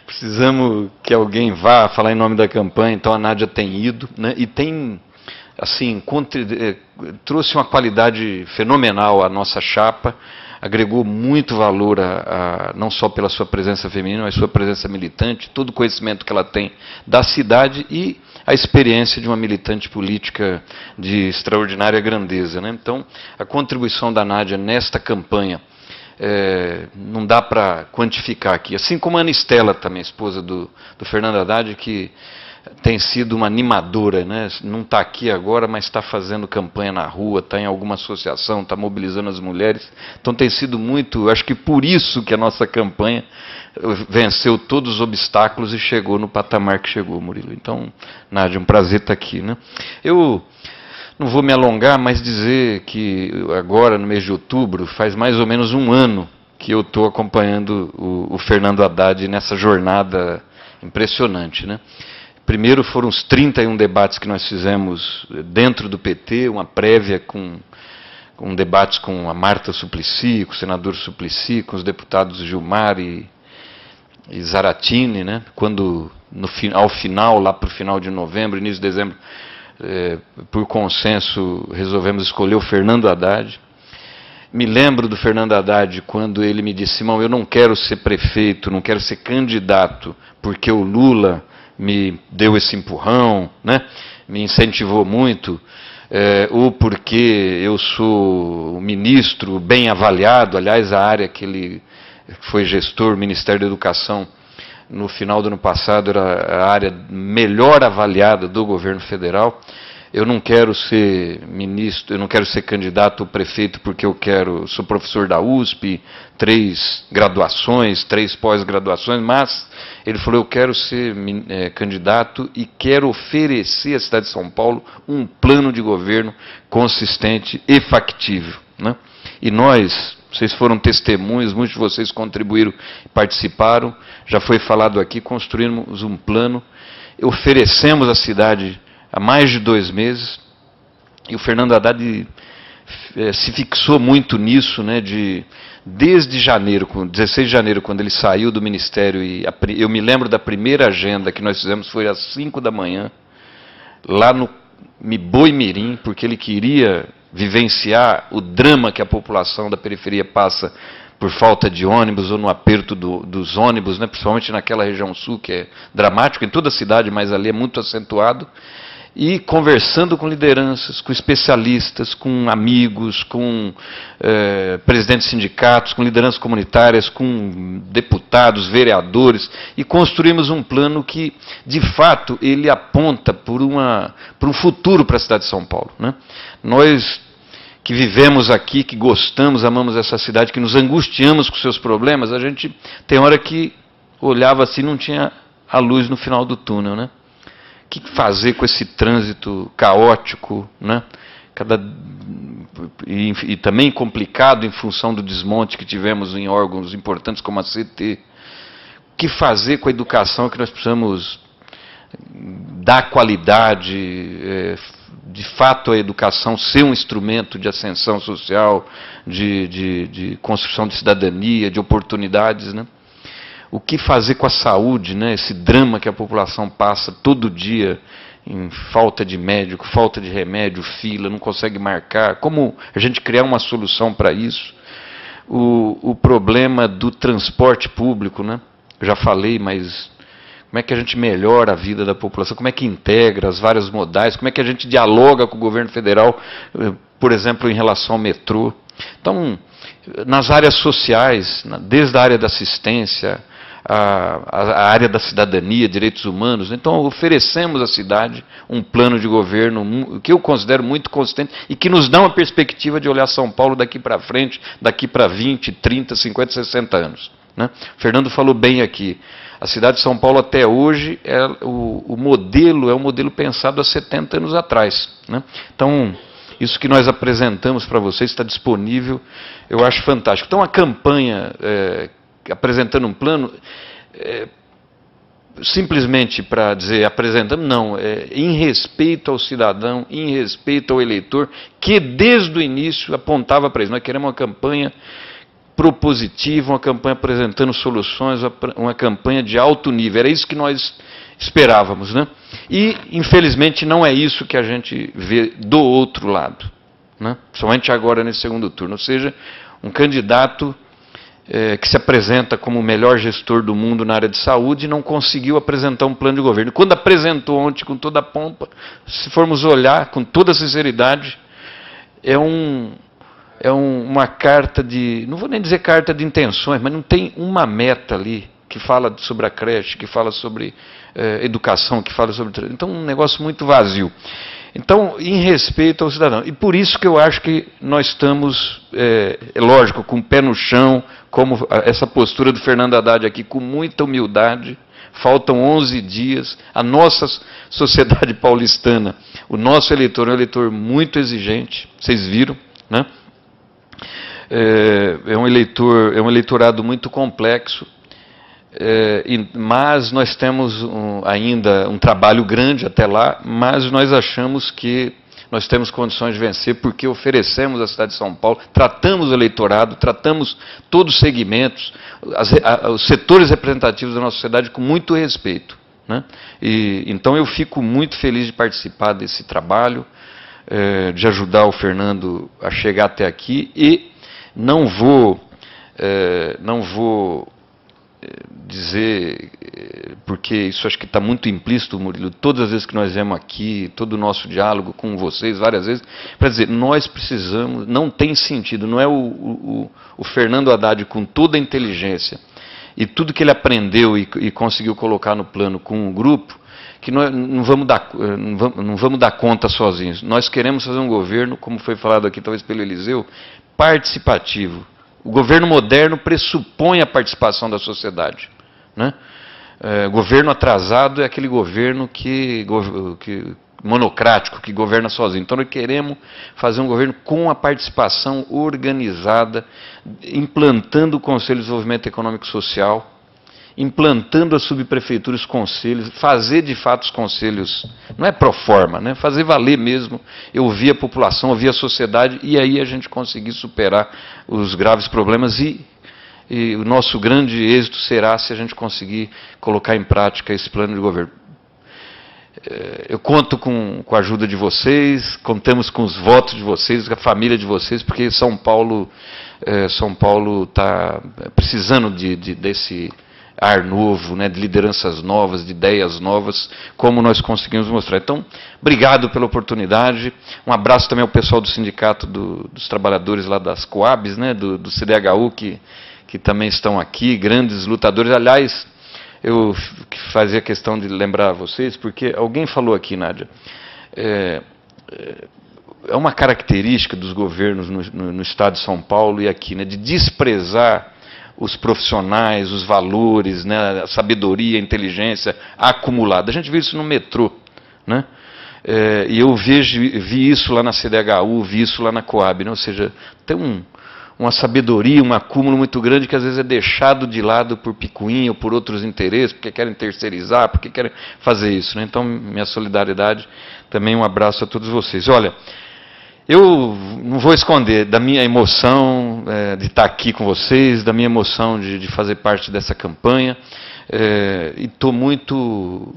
precisamos que alguém vá falar em nome da campanha, então a Nádia tem ido, né, e tem, assim, trouxe uma qualidade fenomenal à nossa chapa, agregou muito valor não só pela sua presença feminina, mas sua presença militante, todo o conhecimento que ela tem da cidade e a experiência de uma militante política de extraordinária grandeza, né? Então, a contribuição da Nádia nesta campanha não dá para quantificar aqui. Assim como a Ana Estela, também, esposa do Fernando Haddad, que tem sido uma animadora, né? Não está aqui agora, mas está fazendo campanha na rua, está em alguma associação, está mobilizando as mulheres. Então tem sido muito, acho que por isso que a nossa campanha venceu todos os obstáculos e chegou no patamar que chegou, Murilo. Então, Nádia, um prazer estar aqui, né? Eu não vou me alongar, mas dizer que agora, no mês de outubro, faz mais ou menos um ano que eu estou acompanhando o Fernando Haddad nessa jornada impressionante, né? Primeiro foram os 31 debates que nós fizemos dentro do PT, uma prévia com debates com a Marta Suplicy, com o senador Suplicy, com os deputados Gilmar e Zaratini, né? Quando, ao final, lá para o final de novembro, início de dezembro, por consenso, resolvemos escolher o Fernando Haddad. Me lembro do Fernando Haddad quando ele me disse: Simão, eu não quero ser prefeito, não quero ser candidato, porque o Lula me deu esse empurrão, né? Me incentivou muito, ou porque eu sou um ministro bem avaliado. Aliás, a área que ele foi gestor, Ministério da Educação, no final do ano passado, era a área melhor avaliada do governo federal. Eu não quero ser ministro, eu não quero ser candidato a prefeito porque sou professor da USP, 3 graduações, 3 pós-graduações, mas ele falou: eu quero ser candidato e quero oferecer à cidade de São Paulo um plano de governo consistente e factível, né? E vocês foram testemunhas, muitos de vocês contribuíram e participaram, já foi falado aqui, construímos um plano, oferecemos à cidade há mais de 2 meses, e o Fernando Haddad se fixou muito nisso, né, desde janeiro, 16 de janeiro, quando ele saiu do Ministério, e eu me lembro da primeira agenda que nós fizemos, foi às 5 da manhã, lá no Boi-mirim, porque ele queria vivenciar o drama que a população da periferia passa por falta de ônibus ou no aperto dos ônibus, né, principalmente naquela região sul, que é dramático, em toda a cidade, mas ali é muito acentuado. E conversando com lideranças, com especialistas, com amigos, com presidentes de sindicatos, com lideranças comunitárias, com deputados, vereadores, e construímos um plano que, de fato, ele aponta por um futuro para a cidade de São Paulo, né? Nós que vivemos aqui, que gostamos, amamos essa cidade, que nos angustiamos com seus problemas, a gente tem hora que olhava assim, não tinha a luz no final do túnel, né? O que fazer com esse trânsito caótico, né? E também complicado em função do desmonte que tivemos em órgãos importantes como a CT. O que fazer com a educação, que nós precisamos dar qualidade, de fato a educação ser um instrumento de ascensão social, de construção de cidadania, de oportunidades, né? O que fazer com a saúde, né? Esse drama que a população passa todo dia em falta de médico, falta de remédio, fila, não consegue marcar. Como a gente criar uma solução para isso? O problema do transporte público, né? Eu já falei, mas como é que a gente melhora a vida da população? Como é que integra as várias modais? Como é que a gente dialoga com o governo federal, por exemplo, em relação ao metrô? Então, nas áreas sociais, desde a área da assistência, a área da cidadania, direitos humanos. Então, oferecemos à cidade um plano de governo que eu considero muito consistente e que nos dá uma perspectiva de olhar São Paulo daqui para frente, daqui para 20, 30, 50, 60 anos. Né? O Fernando falou bem aqui. A cidade de São Paulo até hoje, o modelo é um modelo pensado há 70 anos atrás. Né? Então, Isso que nós apresentamos para vocês está disponível, eu acho fantástico. Então, a campanha, apresentando um plano, simplesmente para dizer apresentamos, não, em respeito ao cidadão, em respeito ao eleitor, que desde o início apontava para isso. Nós queremos uma campanha propositiva, uma campanha apresentando soluções, uma campanha de alto nível. Era isso que nós esperávamos, né? E, infelizmente, não é isso que a gente vê do outro lado, né? Somente agora nesse segundo turno. Ou seja, um candidato que se apresenta como o melhor gestor do mundo na área de saúde e não conseguiu apresentar um plano de governo. Quando apresentou ontem com toda a pompa, se formos olhar com toda a sinceridade, uma carta de, não vou nem dizer carta de intenções, mas não tem uma meta ali que fala sobre a creche, que fala sobre educação, que fala sobre... Então, um negócio muito vazio. Então, em respeito ao cidadão. E por isso que eu acho que nós estamos, lógico, com o pé no chão, como essa postura do Fernando Haddad aqui, com muita humildade. Faltam 11 dias. A nossa sociedade paulistana, o nosso eleitor é um eleitor muito exigente, vocês viram, né? É um eleitorado muito complexo, mas nós temos ainda um trabalho grande até lá, mas nós achamos que nós temos condições de vencer porque oferecemos à cidade de São Paulo, tratamos o eleitorado, tratamos todos os segmentos, os setores representativos da nossa sociedade com muito respeito, né? Então eu fico muito feliz de participar desse trabalho, de ajudar o Fernando a chegar até aqui e não vou dizer, porque isso acho que está muito implícito, Murilo, todas as vezes que nós viemos aqui, todo o nosso diálogo com vocês, várias vezes, para dizer, nós precisamos, não tem sentido, não é o Fernando Haddad com toda a inteligência e tudo que ele aprendeu e conseguiu colocar no plano com o grupo, que nós não vamos dar conta sozinhos. Nós queremos fazer um governo, como foi falado aqui talvez pelo Eliseu, participativo. O governo moderno pressupõe a participação da sociedade, né? Governo atrasado é aquele governo monocrático, que governa sozinho. Então, nós queremos fazer um governo com a participação organizada, implantando o Conselho de Desenvolvimento Econômico e Social, implantando as subprefeituras, os conselhos, fazer de fato os conselhos, não é pro forma, né? Fazer valer mesmo, eu ouvir a população, ouvir a sociedade, e aí a gente conseguir superar os graves problemas e o nosso grande êxito será se a gente conseguir colocar em prática esse plano de governo. Eu conto com a ajuda de vocês, contamos com os votos de vocês, com a família de vocês, porque São Paulo está precisando desse ar novo, né, de lideranças novas, de ideias novas, como nós conseguimos mostrar. Então, obrigado pela oportunidade. Um abraço também ao pessoal do Sindicato dos Trabalhadores lá das Coabs, né, do CDHU, que também estão aqui, grandes lutadores. Aliás, eu fazia questão de lembrar vocês, porque alguém falou aqui, Nádia, é uma característica dos governos no estado de São Paulo e aqui, né, de desprezar os profissionais, os valores, né, a sabedoria, a inteligência acumulada. A gente vê isso no metrô, né? E eu vi isso lá na CDHU, vi isso lá na Coab, né? Ou seja, tem uma sabedoria, um acúmulo muito grande que às vezes é deixado de lado por picuinha ou por outros interesses, porque querem terceirizar, porque querem fazer isso, né? Então, minha solidariedade, também um abraço a todos vocês. Olha, eu não vou esconder da minha emoção de estar aqui com vocês, da minha emoção de fazer parte dessa campanha, e estou muito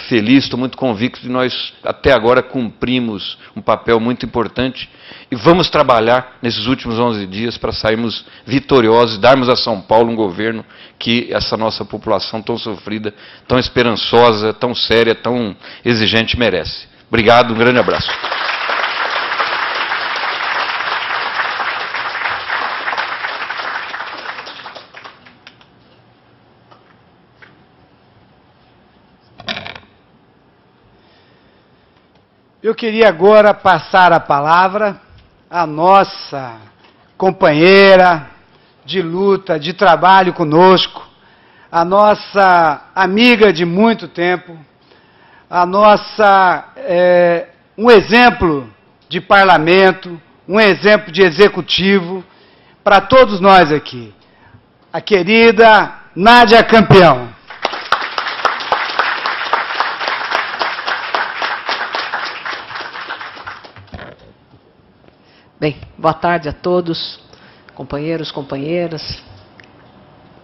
feliz, estou muito convicto de nós até agora cumprimos um papel muito importante e vamos trabalhar nesses últimos 11 dias para sairmos vitoriosos, darmos a São Paulo um governo que essa nossa população tão sofrida, tão esperançosa, tão séria, tão exigente merece. Obrigado, um grande abraço. Eu queria agora passar a palavra à nossa companheira de luta, de trabalho conosco, a nossa amiga de muito tempo, a nossa um exemplo de parlamento, um exemplo de executivo para todos nós aqui. A querida Nádia Campeão. Bem, boa tarde a todos, companheiros, companheiras,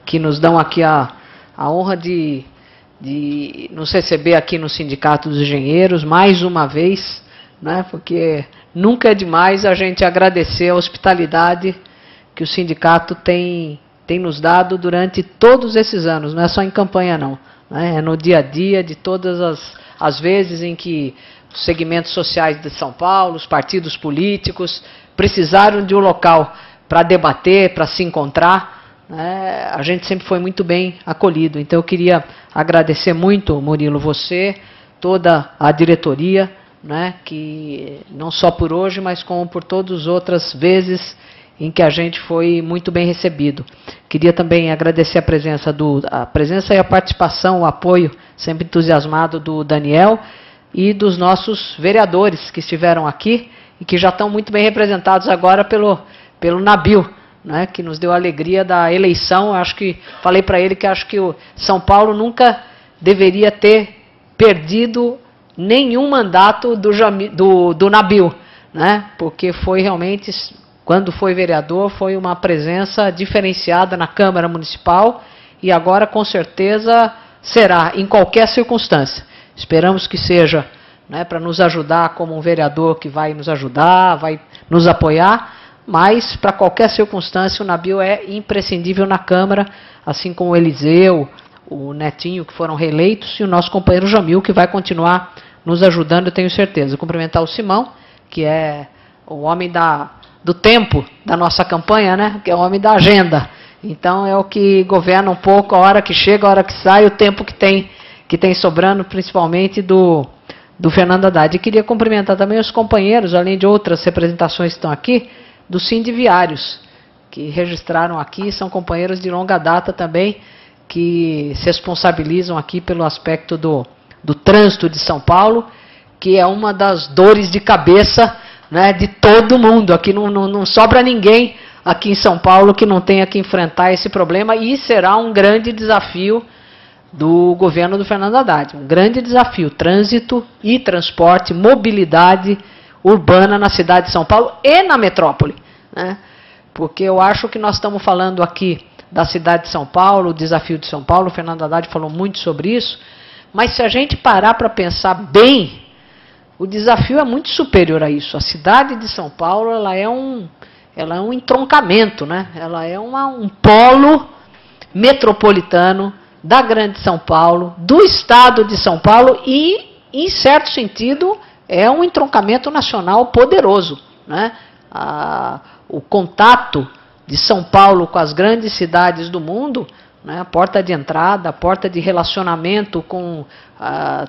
que nos dão aqui a honra de nos receber aqui no Sindicato dos Engenheiros, mais uma vez, né, porque nunca é demais a gente agradecer a hospitalidade que o sindicato tem nos dado durante todos esses anos, não é só em campanha não, né, é no dia a dia de todas as vezes em que os segmentos sociais de São Paulo, os partidos políticos, precisaram de um local para debater, para se encontrar, né, a gente sempre foi muito bem acolhido. Então eu queria agradecer muito, Murilo, você, toda a diretoria, né, que não só por hoje, mas como por todas as outras vezes em que a gente foi muito bem recebido. Queria também agradecer a presença e a participação, o apoio sempre entusiasmado do Daniel e dos nossos vereadores que estiveram aqui e que já estão muito bem representados agora pelo Nabil, né, que nos deu a alegria da eleição. Acho que falei para ele que acho que o São Paulo nunca deveria ter perdido nenhum mandato do Nabil, né, porque foi realmente, quando foi vereador, foi uma presença diferenciada na Câmara Municipal e agora com certeza será em qualquer circunstância. Esperamos que seja, né, para nos ajudar como um vereador que vai nos ajudar, vai nos apoiar, mas para qualquer circunstância o Nabil é imprescindível na Câmara, assim como o Eliseu, o Netinho, que foram reeleitos, e o nosso companheiro Jamil, que vai continuar nos ajudando, eu tenho certeza. Cumprimentar o Simão, que é o homem do tempo da nossa campanha, né, que é o homem da agenda. Então é o que governa um pouco a hora que chega, a hora que sai, o tempo que tem sobrando, principalmente do Fernando Haddad. E queria cumprimentar também os companheiros, além de outras representações que estão aqui, do Sindiviários, que registraram aqui, são companheiros de longa data também, que se responsabilizam aqui pelo aspecto do trânsito de São Paulo, que é uma das dores de cabeça, né, de todo mundo. Aqui não sobra ninguém aqui em São Paulo que não tenha que enfrentar esse problema, e será um grande desafio do governo do Fernando Haddad. Um grande desafio, trânsito e transporte, mobilidade urbana na cidade de São Paulo e na metrópole, né? Porque eu acho que nós estamos falando aqui da cidade de São Paulo, o desafio de São Paulo, o Fernando Haddad falou muito sobre isso, mas se a gente parar para pensar bem, o desafio é muito superior a isso. A cidade de São Paulo, ela é um entroncamento, né? Ela é um polo metropolitano da Grande São Paulo, do estado de São Paulo e, em certo sentido, é um entroncamento nacional poderoso, né? O contato de São Paulo com as grandes cidades do mundo, né, a porta de entrada, a porta de relacionamento com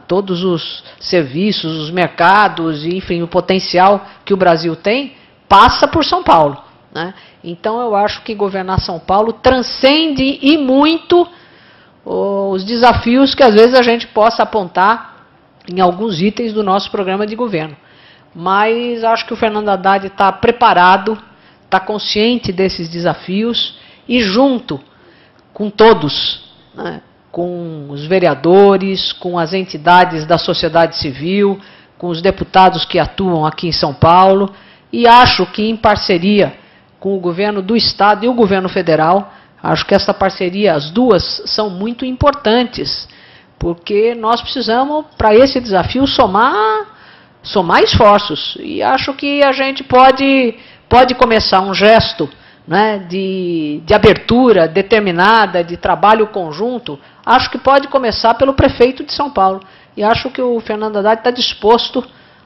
todos os serviços, os mercados, e, enfim, o potencial que o Brasil tem, passa por São Paulo, né? Então eu acho que governar São Paulo transcende e muito os desafios que às vezes a gente possa apontar em alguns itens do nosso programa de governo. Mas acho que o Fernando Haddad está preparado, está consciente desses desafios e junto com todos, né, com os vereadores, com as entidades da sociedade civil, com os deputados que atuam aqui em São Paulo, e acho que em parceria com o governo do Estado e o governo federal, acho que essa parceria, as duas, são muito importantes, porque nós precisamos, para esse desafio, somar esforços. E acho que a gente pode começar um gesto, né, de abertura determinada, de trabalho conjunto. Acho que pode começar pelo prefeito de São Paulo. E acho que o Fernando Haddad está disposto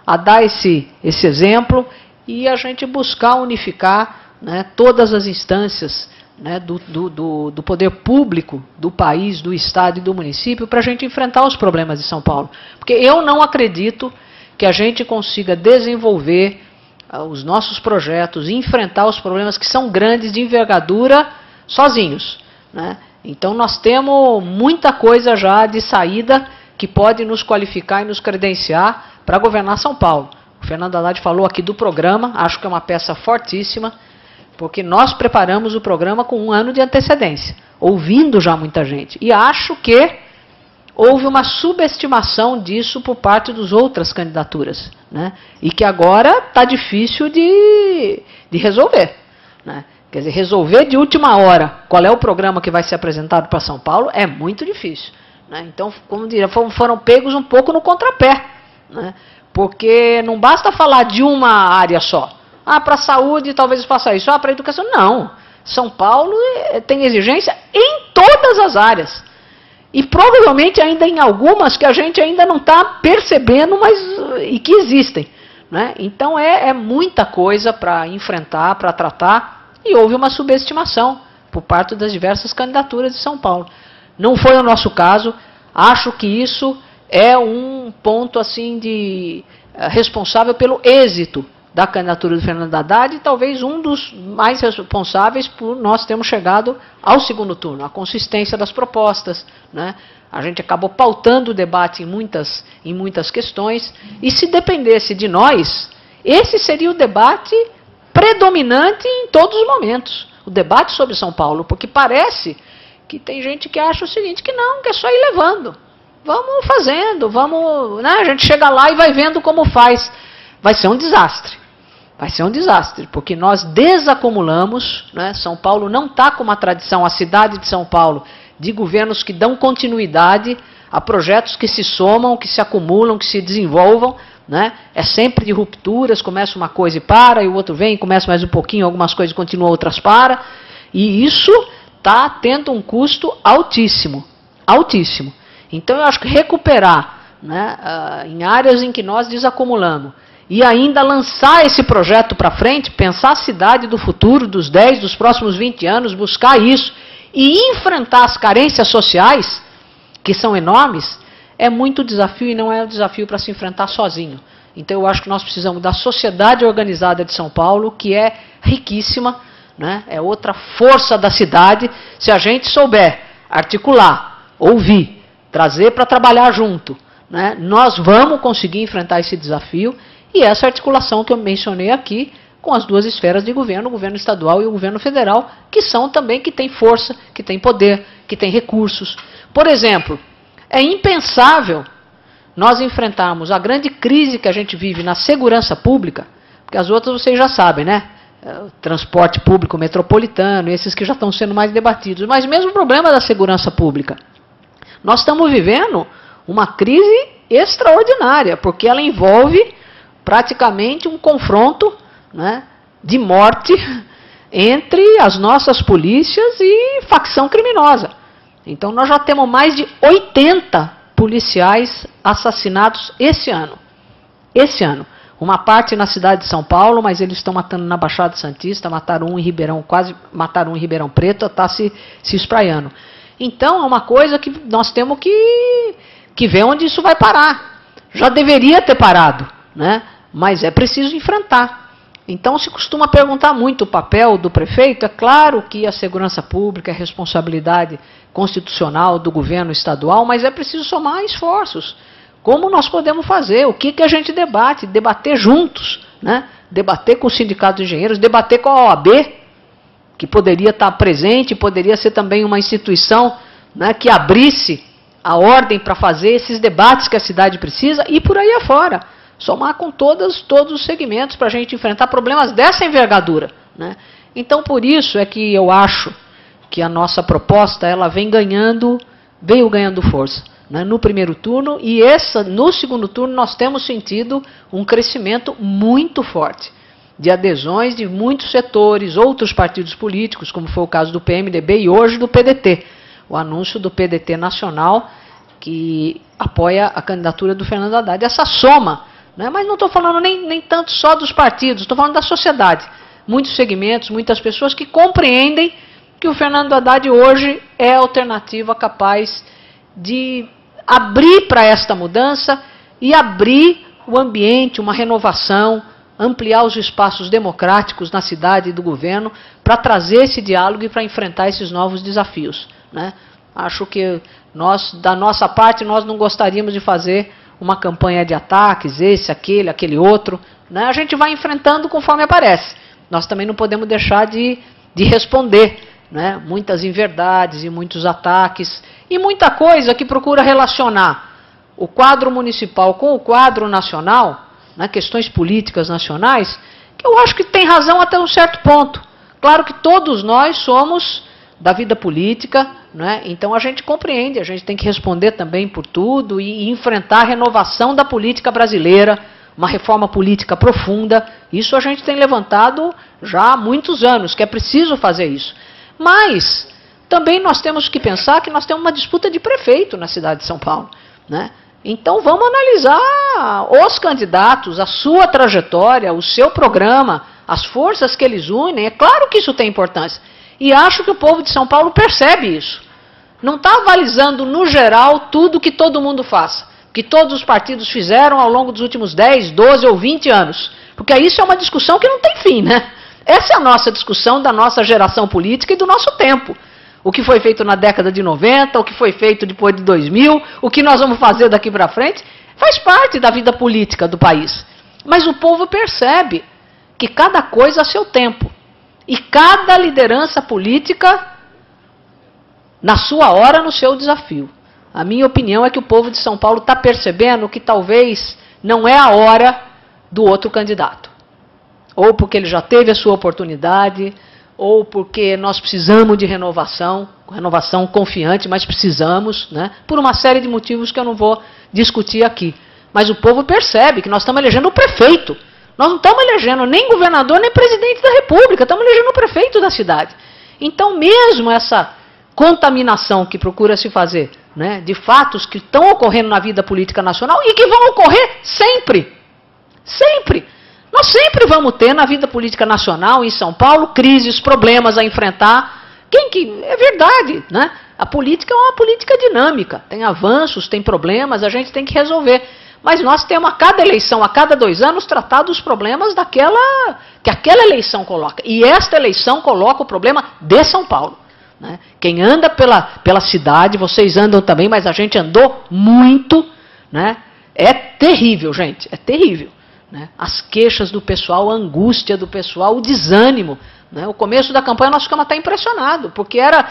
a dar esse exemplo e a gente buscar unificar, né, todas as instâncias, né, do poder público do país, do Estado e do município, para a gente enfrentar os problemas de São Paulo. Porque eu não acredito que a gente consiga desenvolver os nossos projetos e enfrentar os problemas que são grandes, de envergadura, sozinhos, né? Então nós temos muita coisa já de saída que pode nos qualificar e nos credenciar para governar São Paulo. O Fernando Haddad falou aqui do programa, acho que é uma peça fortíssima, porque nós preparamos o programa com 1 ano de antecedência, ouvindo já muita gente. E acho que houve uma subestimação disso por parte das outras candidaturas, né? E que agora está difícil de resolver, né? Quer dizer, resolver de última hora qual é o programa que vai ser apresentado para São Paulo é muito difícil, né? Então, como diria, foram pegos um pouco no contrapé, né? Porque não basta falar de uma área só. Ah, para a saúde talvez faça isso. Ah, para a educação. Não. São Paulo tem exigência em todas as áreas. E provavelmente ainda em algumas que a gente ainda não está percebendo, mas e que existem, né? Então é muita coisa para enfrentar, para tratar, e houve uma subestimação por parte das diversas candidaturas de São Paulo. Não foi o nosso caso. Acho que isso é um ponto assim responsável pelo êxito da candidatura do Fernando Haddad e talvez um dos mais responsáveis por nós termos chegado ao segundo turno, a consistência das propostas, né? A gente acabou pautando o debate em muitas questões, e se dependesse de nós, esse seria o debate predominante em todos os momentos, o debate sobre São Paulo, porque parece que tem gente que acha o seguinte, que não, que é só ir levando, vamos fazendo, vamos, né? A gente chega lá e vai vendo como faz. Vai ser um desastre. Vai ser um desastre, porque nós desacumulamos, né? São Paulo não está com uma tradição, a cidade de São Paulo, de governos que dão continuidade a projetos que se somam, que se acumulam, que se desenvolvam, né? É sempre de rupturas, começa uma coisa e para, e o outro vem, começa mais um pouquinho, algumas coisas continuam, outras para, e isso está tendo um custo altíssimo, altíssimo. Então eu acho que recuperar, né, em áreas em que nós desacumulamos, e ainda lançar esse projeto para frente, pensar a cidade do futuro, dos 10, dos próximos 20 anos, buscar isso, e enfrentar as carências sociais, que são enormes, é muito desafio e não é um desafio para se enfrentar sozinho. Então eu acho que nós precisamos da sociedade organizada de São Paulo, que é riquíssima, né, é outra força da cidade, se a gente souber articular, ouvir, trazer para trabalhar junto, né, nós vamos conseguir enfrentar esse desafio. E essa articulação que eu mencionei aqui com as duas esferas de governo, o governo estadual e o governo federal, que são também, que têm força, que têm poder, que têm recursos. Por exemplo, é impensável nós enfrentarmos a grande crise que a gente vive na segurança pública, porque as outras vocês já sabem, né? O transporte público metropolitano, esses que já estão sendo mais debatidos. Mas mesmo o problema da segurança pública. Nós estamos vivendo uma crise extraordinária, porque ela envolve praticamente um confronto, né, de morte entre as nossas polícias e facção criminosa. Então nós já temos mais de 80 policiais assassinados esse ano. Esse ano. Uma parte na cidade de São Paulo, mas eles estão matando na Baixada Santista, mataram um em Ribeirão, quase mataram um em Ribeirão Preto, está se espraiando. Então é uma coisa que nós temos que ver onde isso vai parar. Já deveria ter parado, né? Mas é preciso enfrentar. Então se costuma perguntar muito o papel do prefeito. É claro que a segurança pública é responsabilidade constitucional do governo estadual, mas é preciso somar esforços. Como nós podemos fazer? O que a gente debate? Debater juntos, né? Debater com os sindicatos de engenheiros, debater com a OAB, que poderia estar presente, poderia ser também uma instituição, né, que abrisse a ordem para fazer esses debates que a cidade precisa, e por aí afora. Somar com todos os segmentos para a gente enfrentar problemas dessa envergadura, né? Então, por isso é que eu acho que a nossa proposta ela veio ganhando força, né, no primeiro turno, e no segundo turno nós temos sentido um crescimento muito forte de adesões de muitos setores, outros partidos políticos, como foi o caso do PMDB e hoje do PDT. O anúncio do PDT nacional que apoia a candidatura do Fernando Haddad. Essa soma, né, mas não estou falando nem tanto só dos partidos, estou falando da sociedade. Muitos segmentos, muitas pessoas que compreendem que o Fernando Haddad hoje é a alternativa capaz de abrir para esta mudança e abrir o ambiente, uma renovação, ampliar os espaços democráticos na cidade e do governo para trazer esse diálogo e para enfrentar esses novos desafios, né? Acho que nós, da nossa parte, nós não gostaríamos de fazer uma campanha de ataques, esse, aquele outro, né? A gente vai enfrentando conforme aparece. Nós também não podemos deixar de responder, né? Muitas inverdades e muitos ataques, e muita coisa que procura relacionar o quadro municipal com o quadro nacional, né? Questões políticas nacionais, que eu acho que tem razão até um certo ponto. Claro que todos nós somos da vida política, né? Então a gente compreende, a gente tem que responder também por tudo e enfrentar a renovação da política brasileira, uma reforma política profunda. Isso a gente tem levantado já há muitos anos, que é preciso fazer isso. Mas também nós temos que pensar que nós temos uma disputa de prefeito na cidade de São Paulo, né? Então vamos analisar os candidatos, a sua trajetória, o seu programa, as forças que eles unem. É claro que isso tem importância. E acho que o povo de São Paulo percebe isso. Não está avalizando, no geral, tudo que todo mundo faz, que todos os partidos fizeram ao longo dos últimos 10, 12 ou 20 anos. Porque isso é uma discussão que não tem fim, né? Essa é a nossa discussão da nossa geração política e do nosso tempo. O que foi feito na década de 90, o que foi feito depois de 2000, o que nós vamos fazer daqui para frente, faz parte da vida política do país. Mas o povo percebe que cada coisa a seu tempo. E cada liderança política na sua hora, no seu desafio. A minha opinião é que o povo de São Paulo está percebendo que talvez não é a hora do outro candidato. Ou porque ele já teve a sua oportunidade, ou porque nós precisamos de renovação confiante, mas precisamos, né? Por uma série de motivos que eu não vou discutir aqui. Mas o povo percebe que nós estamos elegendo o prefeito. Nós não estamos elegendo nem governador, nem presidente da República, estamos elegendo o prefeito da cidade. Então, mesmo essa contaminação que procura se fazer, né, de fatos que estão ocorrendo na vida política nacional e que vão ocorrer sempre. Sempre. Nós sempre vamos ter na vida política nacional, em São Paulo, crises, problemas a enfrentar. É verdade, né? A política é uma política dinâmica. Tem avanços, tem problemas, a gente tem que resolver. Mas nós temos a cada eleição, a cada 2 anos, tratar dos problemas que aquela eleição coloca. E esta eleição coloca o problema de São Paulo, né? Quem anda pela cidade, vocês andam também, mas a gente andou muito, né? É terrível, gente, é terrível, né? As queixas do pessoal, a angústia do pessoal, o desânimo, né? O começo da campanha nós ficamos até impressionados, porque era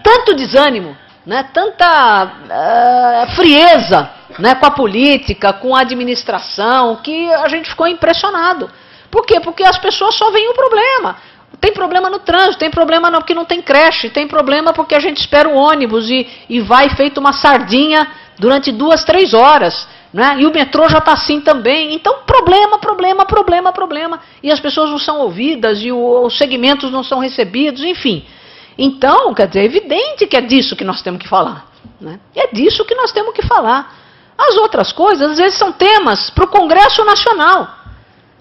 tanto desânimo, né? Tanta frieza, né? Com a política, com a administração, que a gente ficou impressionado. Por quê? Porque as pessoas só veem o problema. Tem problema no trânsito, tem problema porque não tem creche, tem problema porque a gente espera o ônibus e vai feito uma sardinha durante 2, 3 horas. Né? E o metrô já está assim também. Então, problema. E as pessoas não são ouvidas, e os segmentos não são recebidos, enfim. Então, quer dizer, é evidente que é disso que nós temos que falar. Né? É disso que nós temos que falar. As outras coisas, às vezes, são temas para o Congresso Nacional.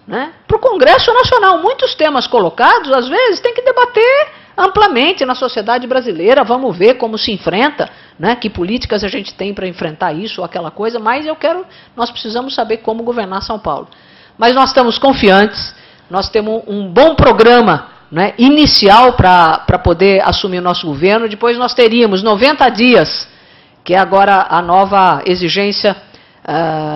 Né? Para o Congresso Nacional, muitos temas colocados, às vezes, tem que debater amplamente na sociedade brasileira. Vamos ver como se enfrenta, né? Que políticas a gente tem para enfrentar isso ou aquela coisa, mas nós precisamos saber como governar São Paulo. Mas nós estamos confiantes, nós temos um bom programa, né, inicial para poder assumir o nosso governo. Depois nós teríamos 90 dias, que é agora a nova exigência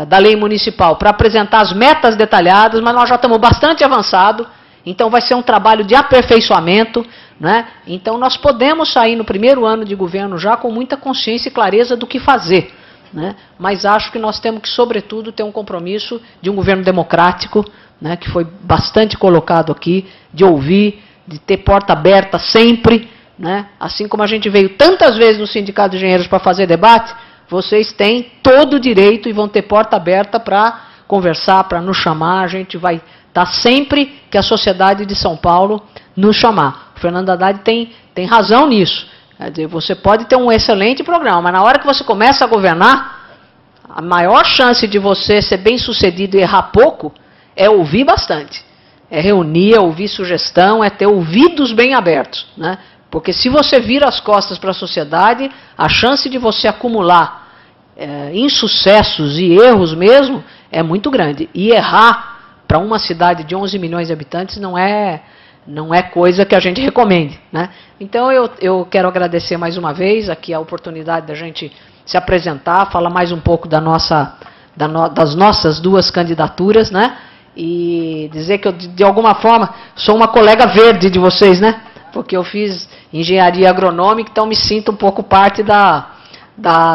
da lei municipal, para apresentar as metas detalhadas, mas nós já estamos bastante avançados, então vai ser um trabalho de aperfeiçoamento, né? Então nós podemos sair no primeiro ano de governo já com muita consciência e clareza do que fazer, né? Mas acho que nós temos que, sobretudo, ter um compromisso de um governo democrático, né, que foi bastante colocado aqui, de ouvir, de ter porta aberta sempre, né? Assim como a gente veio tantas vezes no Sindicato de Engenheiros para fazer debate, vocês têm todo o direito e vão ter porta aberta para conversar, para nos chamar. A gente vai estar sempre que a sociedade de São Paulo nos chamar. O Fernando Haddad tem razão nisso. Quer dizer, você pode ter um excelente programa, mas na hora que você começa a governar, a maior chance de você ser bem sucedido e errar pouco é ouvir bastante. É reunir, é ouvir sugestão, é ter ouvidos bem abertos, né? Porque se você vira as costas para a sociedade, a chance de você acumular insucessos e erros mesmo é muito grande. E errar para uma cidade de 11 milhões de habitantes não é coisa que a gente recomende, né? Então eu quero agradecer mais uma vez aqui a oportunidade da gente se apresentar, falar mais um pouco da nossa das nossas duas candidaturas, né? E dizer que eu, de alguma forma, sou uma colega verde de vocês, né? Porque eu fiz engenharia agronômica, então me sinto um pouco parte da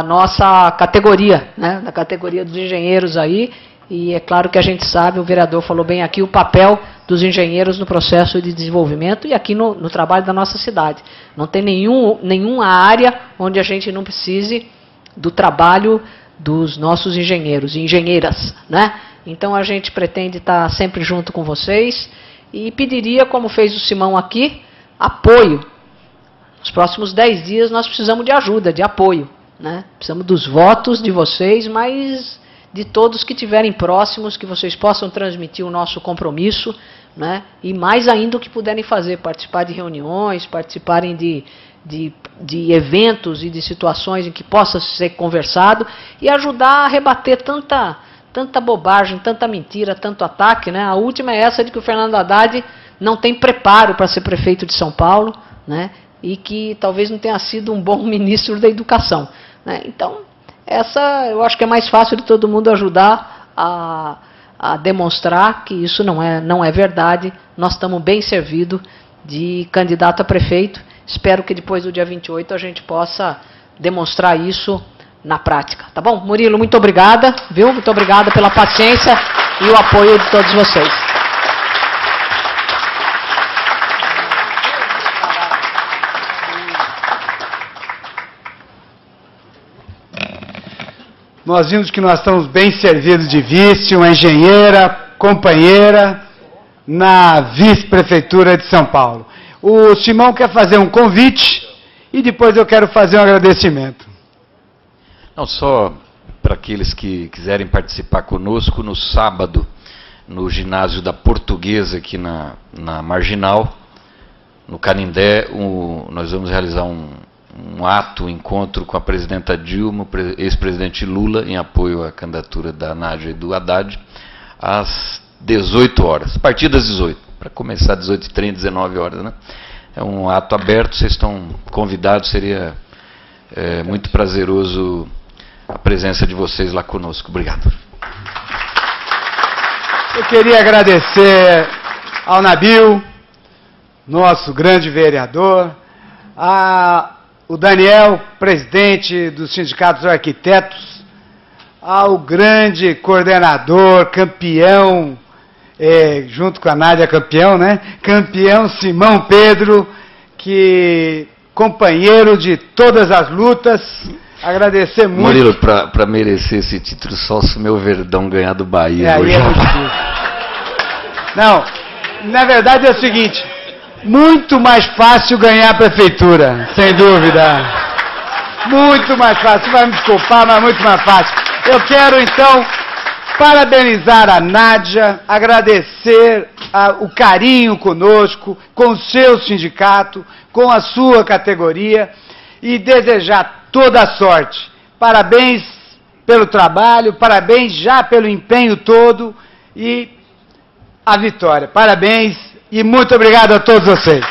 nossa categoria, né? Da categoria dos engenheiros aí. E é claro que a gente sabe, o vereador falou bem aqui, o papel dos engenheiros no processo de desenvolvimento e aqui no trabalho da nossa cidade. Não tem nenhuma área onde a gente não precise do trabalho dos nossos engenheiros e engenheiras, né? Então a gente pretende estar sempre junto com vocês e pediria, como fez o Simão aqui, apoio. Nos próximos 10 dias nós precisamos de ajuda, de apoio, né? Precisamos dos votos de vocês, mas de todos que estiverem próximos, que vocês possam transmitir o nosso compromisso, né? E mais ainda o que puderem fazer, participar de reuniões, participarem de eventos e de situações em que possa ser conversado e ajudar a rebater tanta bobagem, tanta mentira, tanto ataque, né? A última é essa de que o Fernando Haddad não tem preparo para ser prefeito de São Paulo, né? E que talvez não tenha sido um bom ministro da educação, né? Então, essa eu acho que é mais fácil de todo mundo ajudar a demonstrar que isso não é verdade. Nós estamos bem servidos de candidato a prefeito. Espero que depois do dia 28 a gente possa demonstrar isso na prática. Tá bom? Murilo, muito obrigada, viu? Muito obrigada pela paciência e o apoio de todos vocês. Nós vimos que nós estamos bem servidos de vice, uma engenheira, companheira, na vice-prefeitura de São Paulo. O Simão quer fazer um convite e depois eu quero fazer um agradecimento. Não, só para aqueles que quiserem participar conosco, no sábado, no ginásio da Portuguesa, aqui na Marginal, no Canindé, nós vamos realizar um ato, um encontro com a presidenta Dilma, ex-presidente Lula, em apoio à candidatura da Nádia e do Haddad, às 18 horas, a partir das 18, para começar às 18h30, 19 horas, né? É um ato aberto, vocês estão convidados, seria muito prazeroso a presença de vocês lá conosco. Obrigado. Eu queria agradecer ao Nabil, nosso grande vereador, o Daniel, presidente do Sindicato dos Arquitetos, ao grande coordenador, campeão, junto com a Nádia, campeão, né? Campeão Simão Pedro, que companheiro de todas as lutas. Agradecer muito. Murilo, para merecer esse título, só se o meu Verdão ganhar do Bahia. Aí é muito difícil. Não, na verdade é o seguinte, muito mais fácil ganhar a prefeitura, sem dúvida. Muito mais fácil, você vai me desculpar, mas muito mais fácil. Eu quero, então, parabenizar a Nádia, agradecer o carinho conosco, com o seu sindicato, com a sua categoria e desejar toda a sorte. Parabéns pelo trabalho, parabéns já pelo empenho todo e a vitória. Parabéns e muito obrigado a todos vocês.